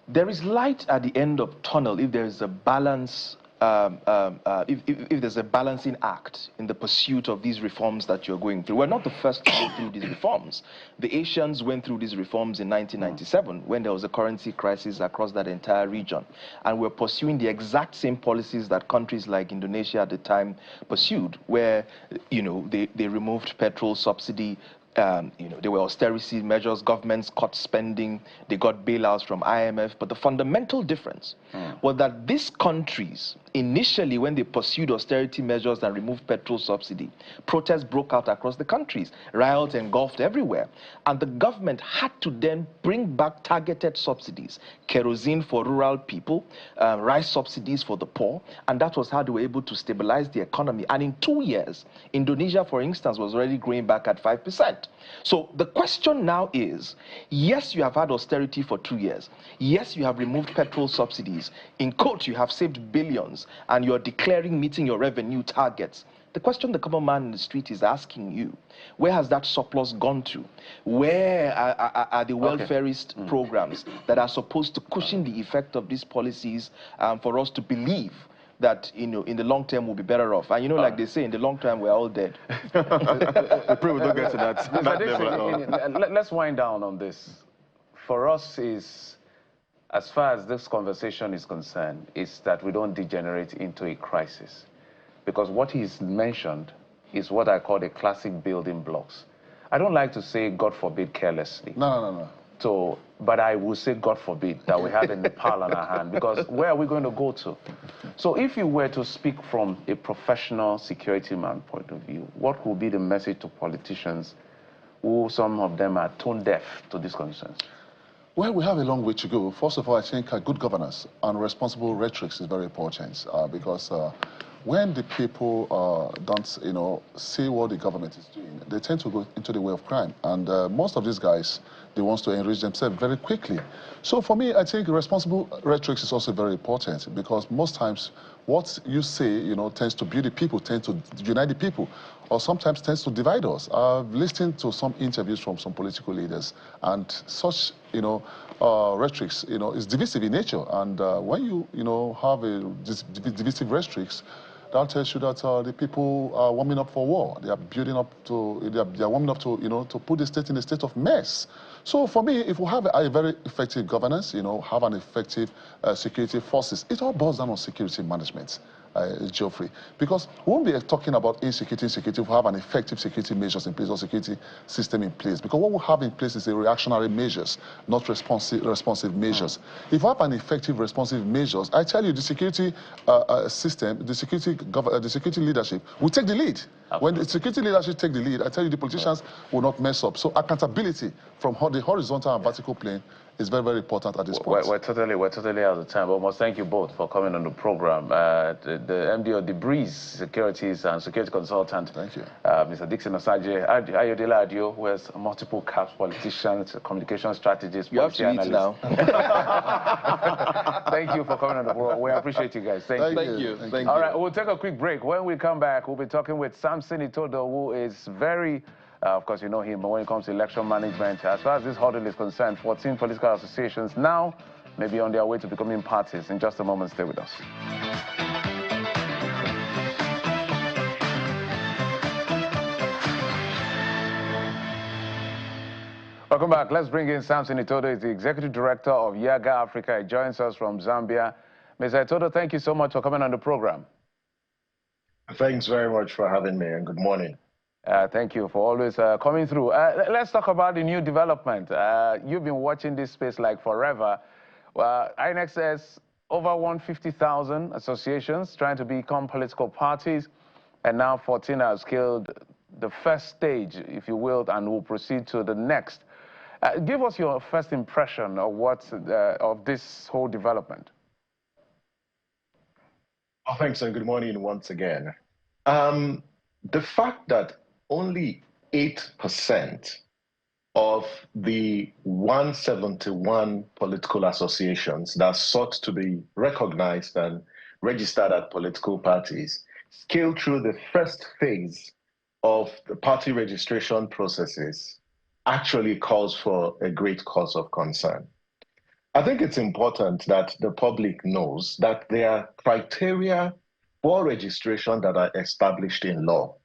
There is light at the end of tunnel if there is a balance. If there's a balancing act in the pursuit of these reforms that you're going through. We're not the first to go through these reforms. The Asians went through these reforms in 1997 when there was a currency crisis across that entire region. And we're pursuing the exact same policies that countries like Indonesia at the time pursued, where, they removed petrol subsidy. There were austerity measures, governments cut spending, they got bailouts from IMF. But the fundamental difference was that these countries, initially when they pursued austerity measures and removed petrol subsidy, protests broke out across the countries, riots engulfed everywhere. And the government had to then bring back targeted subsidies, kerosene for rural people, rice subsidies for the poor, and that was how they were able to stabilize the economy. And in 2 years, Indonesia, for instance, was already growing back at 5%. So the question now is, yes, you have had austerity for 2 years. Yes, you have removed petrol subsidies. In quote, you have saved billions, and you're declaring meeting your revenue targets. The question the common man in the street is asking you, where has that surplus gone to? Where are the welfarist programs that are supposed to cushion the effect of these policies for us to believe that, in the long term we'll be better off? And like they say, in the long term we're all dead. We pray we don't get to that. Let's wind down on this. For us, as far as this conversation is concerned, is that we don't degenerate into a crisis. Because what he's mentioned is what I call the classic building blocks. I don't like to say, God forbid, carelessly. No. So, but I will say, God forbid, that we have a Nepal on our hand, because where are we going to go to? So if you were to speak from a professional security man point of view, what would be the message to politicians who some of them are tone deaf to these concerns? Well, we have a long way to go. First of all, I think good governance and responsible rhetoric is very important because when the people don't, see what the government is doing, they tend to go into the way of crime. And most of these guys, they want to enrich themselves very quickly. So for me, I think responsible rhetoric is also very important because most times what you say, tends to build the people, tends to unite the people, or sometimes tends to divide us. I've listened to some interviews from some political leaders, and such, rhetoric, is divisive in nature. And when you have a divisive rhetoric, that tells you that the people are warming up for war. They are building up to, they are warming up to, to put the state in a state of mess. So for me, if we have a very effective governance, have an effective security forces, it all boils down on security management. Geoffrey, because we won't be talking about insecurity, we have an effective security measures in place or security system in place, because what we have in place is a reactionary measures, not responsive measures. If we have an effective responsive measures, I tell you the security system, the security leadership will take the lead. When the security leadership take the lead, I tell you the politicians will not mess up. So accountability from the horizontal and vertical plane is very, very important at this point. We're totally out of time. But must thank you both for coming on the program. The MD of the Breeze Securities and Security Consultant. Thank you. Mr. Dixon Osaje, Ayodele Adio, who has multiple caps, politicians, communication strategist, policy analyst. Now. Thank you for coming on the program. We appreciate you guys. Thank you. Thank you. All right, we'll take a quick break. When we come back, we'll be talking with Samson Itodo, who is very, of course, you know him, but when it comes to election management, as far as this hurdle is concerned, 14 political associations now may be on their way to becoming parties. In just a moment, stay with us. Welcome back. Let's bring in Samson Itodo. He's the Executive Director of Yaga Africa. He joins us from Zambia. Mr. Itodo, thank you so much for coming on the program. Thanks very much for having me, and good morning. Thank you for always coming through. Let's talk about the new development. You've been watching this space like forever. INEC says over 150,000 associations trying to become political parties, and now 14 have scaled the first stage, if you will, and will proceed to the next. Give us your first impression of of this whole development. Oh, thanks, and good morning once again. The fact that only 8% of the 171 political associations that sought to be recognized and registered as political parties scaled through the first phase of the party registration processes actually calls for a great cause of concern. I think it's important that the public knows that there are criteria for registration that are established in law.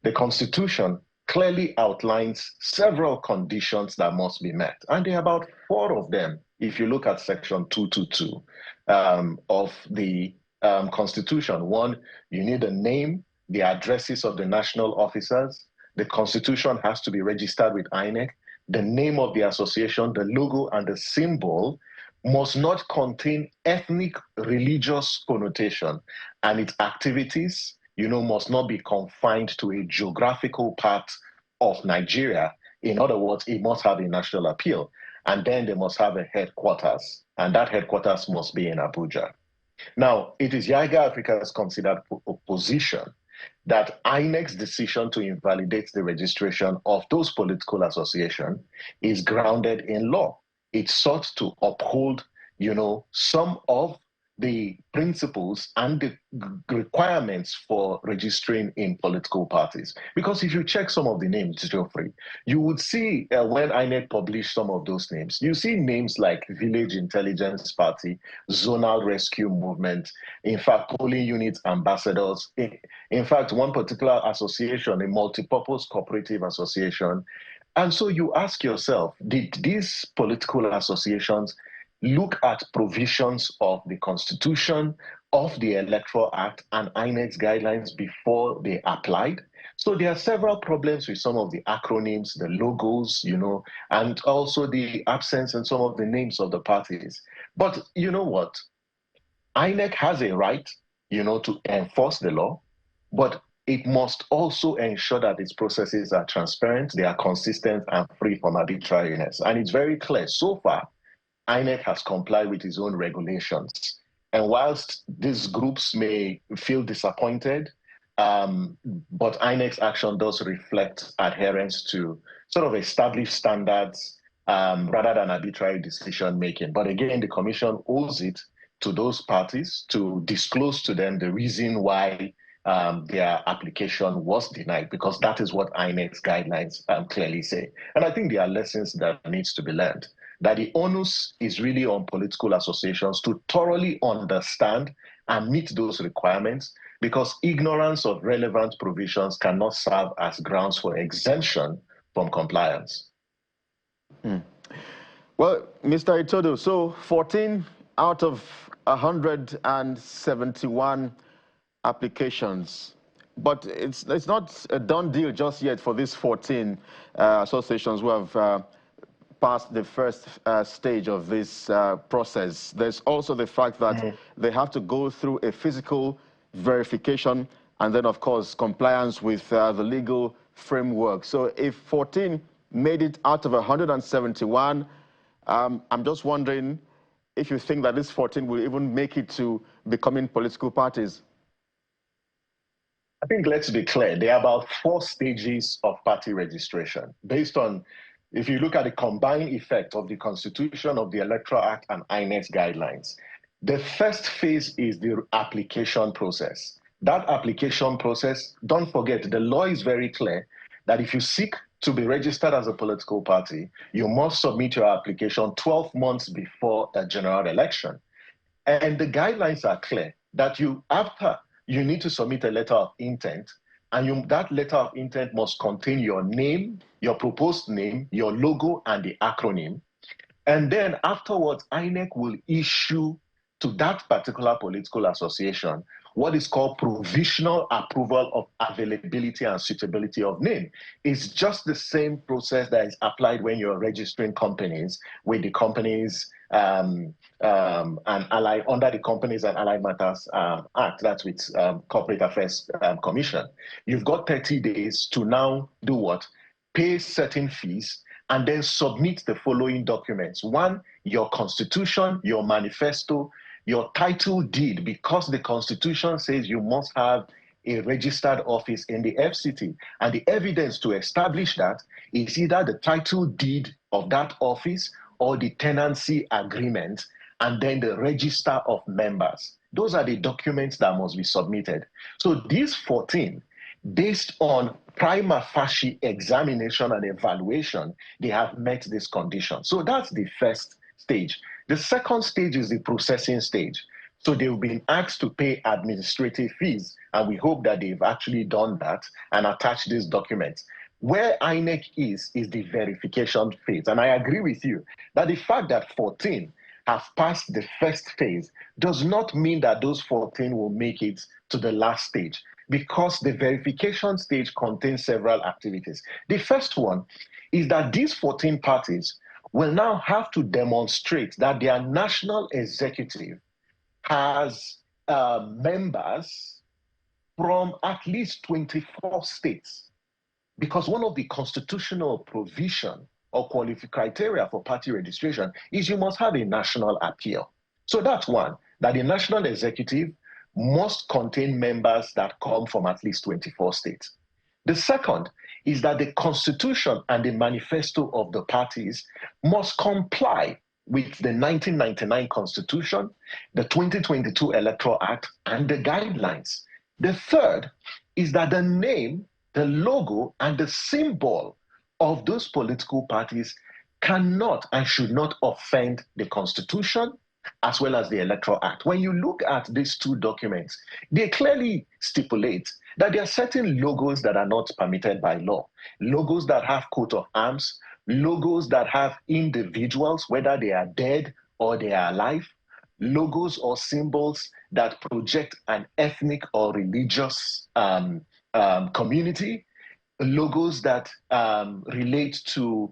The Constitution clearly outlines several conditions that must be met, and there are about 4 of them if you look at Section 222 of the Constitution. 1, you need a name, the addresses of the national officers. The Constitution has to be registered with INEC. The name of the association, the logo, and the symbol must not contain ethnic, religious connotation, and its activities, must not be confined to a geographical part of Nigeria. In other words, it must have a national appeal, and then they must have a headquarters, and that headquarters must be in Abuja. Now, it is Yaga Africa's considered position that INEC's decision to invalidate the registration of those political associations is grounded in law. It sought to uphold, some of the principles and the requirements for registering in political parties. Because if you check some of the names, Geoffrey, you would see when INEC published some of those names, you see names like Village Intelligence Party, Zonal Rescue Movement, in fact, polling unit ambassadors. In fact, one particular association, a multipurpose cooperative association. And so you ask yourself, did these political associations look at provisions of the Constitution, of the Electoral Act, and INEC's guidelines before they applied? So there are several problems with some of the acronyms, the logos, and also the absence in some of the names of the parties. But you know what? INEC has a right, to enforce the law, but it must also ensure that its processes are transparent, they are consistent, and free from arbitrariness. And it's very clear so far, INEC has complied with its own regulations. And whilst these groups may feel disappointed, but INEC's action does reflect adherence to sort of established standards rather than arbitrary decision making. But again, the Commission owes it to those parties to disclose to them the reason why their application was denied, because that is what INEC's guidelines clearly say. And I think there are lessons that needs to be learned, that the onus is really on political associations to thoroughly understand and meet those requirements, because ignorance of relevant provisions cannot serve as grounds for exemption from compliance. Well, Mr. Itodo, so 14 out of 171 applications, but it's not a done deal just yet for these 14 associations who have past the first stage of this process. There's also the fact that they have to go through a physical verification and then, of course, compliance with the legal framework. So if 14 made it out of 171, I'm just wondering if you think that this 14 will even make it to becoming political parties. I think let's be clear, there are about 4 stages of party registration based on, if you look at the combined effect of the Constitution, of the Electoral Act, and INEC guidelines. The first phase is the application process. That application process, don't forget, the law is very clear that if you seek to be registered as a political party, you must submit your application 12 months before a general election. And the guidelines are clear that you need to submit a letter of intent, and that letter of intent must contain your name, your proposed name, your logo, and the acronym. And then afterwards, INEC will issue to that particular political association what is called provisional approval of availability and suitability of name. It's just the same process that is applied when you're registering companies with the Companies and Allied, under the Companies and Allied Matters Act, that's with Corporate Affairs Commission. You've got 30 days to now do what? Pay certain fees and then submit the following documents. 1, your constitution, your manifesto, your title deed, because the Constitution says you must have a registered office in the FCT. And the evidence to establish that is either the title deed of that office or the tenancy agreement, and then the register of members. Those are the documents that must be submitted. So these 14, based on prima facie examination and evaluation, they have met this condition. So that's the first stage. The second stage is the processing stage. So they've been asked to pay administrative fees, and we hope that they've actually done that and attached these documents. Where INEC is the verification phase. And I agree with you that the fact that 14 have passed the first phase does not mean that those 14 will make it to the last stage, because the verification stage contains several activities. The first one is that these 14 parties will now have to demonstrate that their national executive has members from at least 24 states. Because one of the constitutional provision or qualifying criteria for party registration is you must have a national appeal. So that's one, that the national executive must contain members that come from at least 24 states. The second is that the Constitution and the manifesto of the parties must comply with the 1999 Constitution, the 2022 Electoral Act, and the guidelines. The third is that the name, the logo, and the symbol of those political parties cannot and should not offend the Constitution as well as the Electoral Act. When you look at these 2 documents, they clearly stipulate that there are certain logos that are not permitted by law. Logos that have coat of arms, logos that have individuals, whether they are dead or they are alive, logos or symbols that project an ethnic or religious community, logos that relate to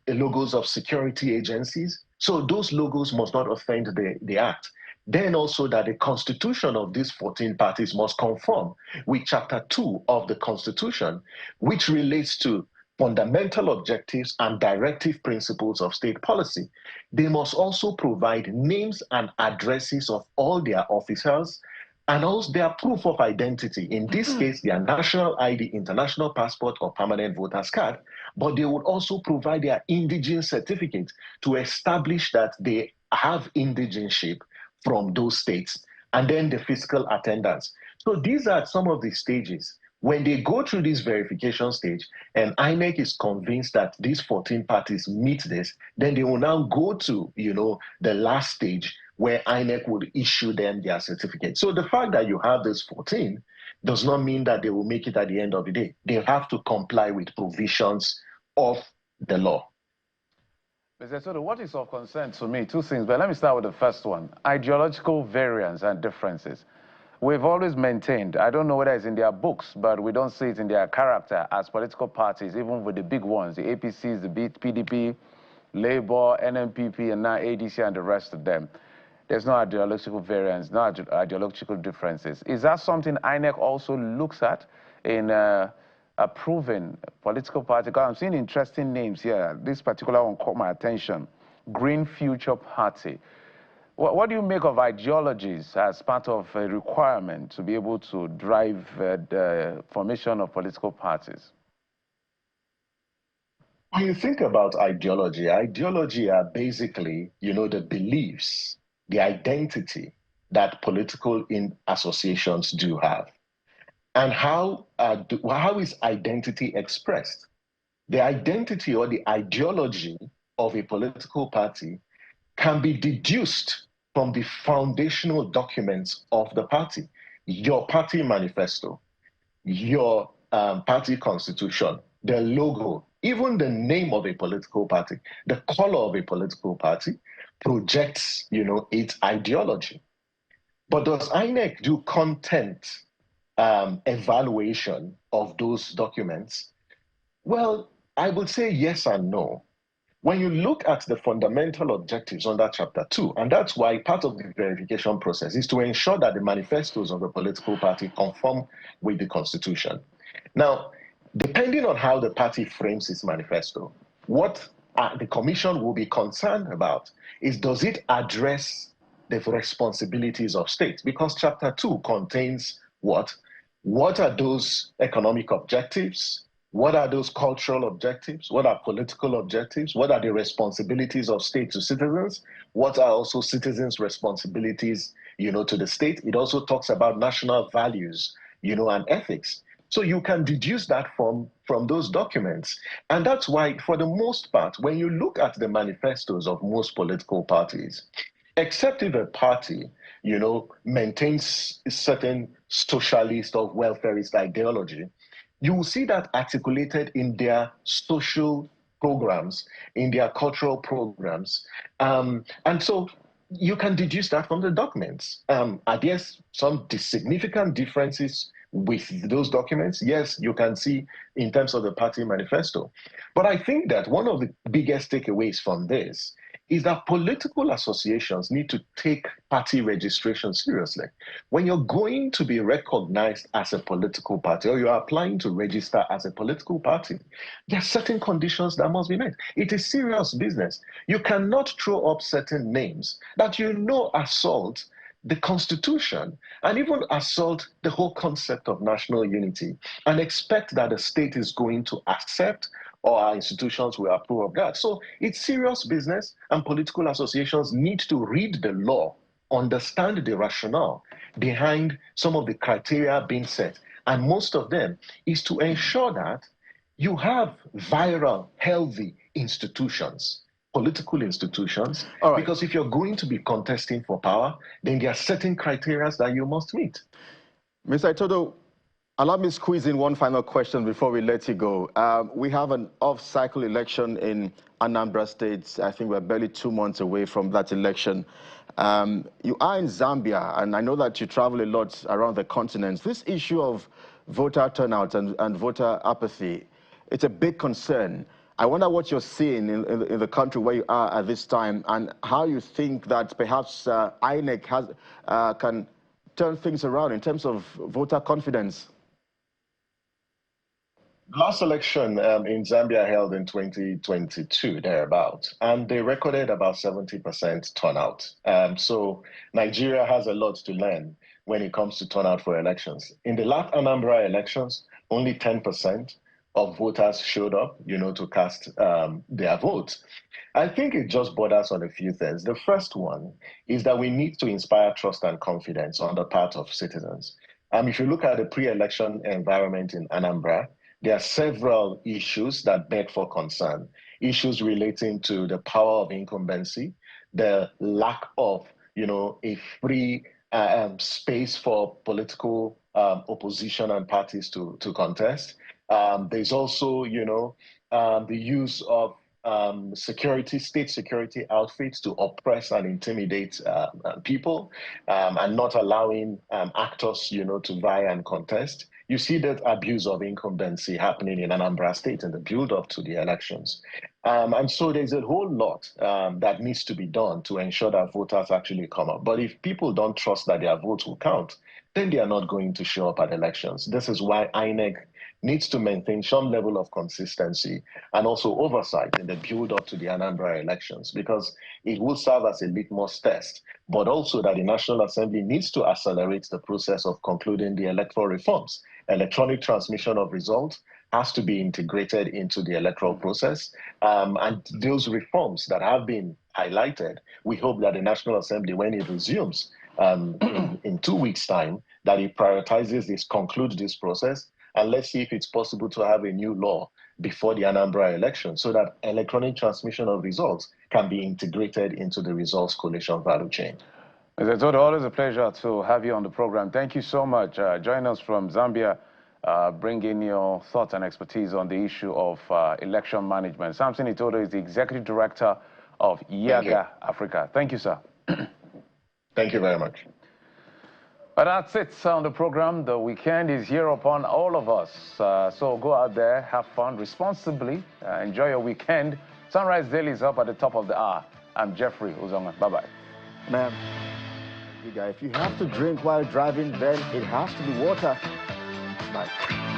logos of security agencies. So those logos must not offend the Act. Then also that the constitution of these 14 parties must conform with Chapter 2 of the Constitution, which relates to fundamental objectives and directive principles of state policy. They must also provide names and addresses of all their officers and also their proof of identity. In this case, their national ID, international passport, or permanent voter's card, but they would also provide their indigene certificate to establish that they have indigenship from those states, and then the physical attendance. So these are some of the stages. When they go through this verification stage and INEC is convinced that these 14 parties meet this, then they will now go to, the last stage where INEC would issue them their certificate. So the fact that you have this 14 does not mean that they will make it at the end of the day. They have to comply with provisions of the law. Mr. Soto, what is of concern to me? 2 things, but let me start with the first one. Ideological variance and differences. We've always maintained, I don't know whether it's in their books, but we don't see it in their character as political parties, even with the big ones, the APCs, the PDP, Labour, NMPP, and now ADC and the rest of them. There's no ideological variance, no ideological differences. Is that something INEC also looks at in approving political parties? Because I'm seeing interesting names here. This particular one caught my attention. Green Future Party. What do you make of ideologies as part of a requirement to be able to drive the formation of political parties? When you think about ideology, ideology are basically, the beliefs, the identity that political associations do have. And how is identity expressed? The identity or the ideology of a political party can be deduced from the foundational documents of the party, your party manifesto, your party constitution, the logo, even the name of a political party, the color of a political party projects, its ideology. But does INEC do content evaluation of those documents? Well, I would say yes and no. When you look at the fundamental objectives under Chapter 2, and that's why part of the verification process is to ensure that the manifestos of the political party conform with the Constitution. Now, depending on how the party frames its manifesto, what the Commission will be concerned about is, does it address the responsibilities of states? Because Chapter 2 contains what? What are those economic objectives? What are those cultural objectives? What are political objectives? What are the responsibilities of state to citizens? What are also citizens' responsibilities, to the state? It also talks about national values, and ethics. So you can deduce that from those documents. And that's why, for the most part, when you look at the manifestos of most political parties, except if a party, maintains a certain socialist or welfarist ideology, you will see that articulated in their social programs, in their cultural programs. And so you can deduce that from the documents. Are there some significant differences with those documents? Yes, you can see in terms of the party manifesto. But I think that one of the biggest takeaways from this is that political associations need to take party registration seriously. When you're going to be recognized as a political party, or you're applying to register as a political party, there are certain conditions that must be met. It is serious business. You cannot throw up certain names that assault the Constitution and even assault the whole concept of national unity and expect that the state is going to accept or our institutions will approve of that. So it's serious business, and political associations need to read the law, understand the rationale behind some of the criteria being set. And most of them is to ensure that you have viral, healthy institutions, political institutions, because if you're going to be contesting for power, then there are certain criteria that you must meet. Mr. Itodo, allow me to squeeze in one final question before we let you go. We have an off-cycle election in Anambra State. I think we're barely 2 months away from that election. You are in Zambia, and I know that you travel a lot around the continent. This issue of voter turnout and voter apathy, it's a big concern. I wonder what you're seeing in the country where you are at this time, and how you think that perhaps INEC can turn things around in terms of voter confidence. Last election in Zambia held in 2022, thereabouts, and they recorded about 70% turnout. So Nigeria has a lot to learn when it comes to turnout for elections. In the last Anambra elections, only 10% of voters showed up, to cast their votes. I think it just borders on a few things. The first one is that we need to inspire trust and confidence on the part of citizens. If you look at the pre-election environment in Anambra, there are several issues that beg for concern. Issues relating to the power of incumbency, the lack of, a free space for political opposition and parties to contest. There's also, the use of state security outfits to oppress and intimidate people, and not allowing actors, to vie and contest. You see that abuse of incumbency happening in Anambra State in the build-up to the elections. And so there's a whole lot that needs to be done to ensure that voters actually come up. But if people don't trust that their votes will count, then they are not going to show up at elections. This is why INEC needs to maintain some level of consistency and also oversight in the build-up to the Anambra elections, because it will serve as a litmus test, but also that the National Assembly needs to accelerate the process of concluding the electoral reforms. Electronic transmission of results has to be integrated into the electoral process. And those reforms that have been highlighted, we hope that the National Assembly, when it resumes in 2 weeks' time, that it prioritizes this, concludes this process, and let's see if it's possible to have a new law before the Anambra election so that electronic transmission of results can be integrated into the results collation value chain. Mr. Todo, always a pleasure to have you on the program. Thank you so much. Join us from Zambia, bringing your thoughts and expertise on the issue of election management. Samson Itodo is the Executive Director of YAGA Africa. Thank you, sir. Thank you very much. But that's it on the program. The weekend is here upon all of us. So go out there, have fun responsibly, enjoy your weekend. Sunrise Daily is up at the top of the hour. I'm Jeffrey Uzonga. Bye-bye. Ma'am, you guys, if you have to drink while driving, then it has to be water. Bye.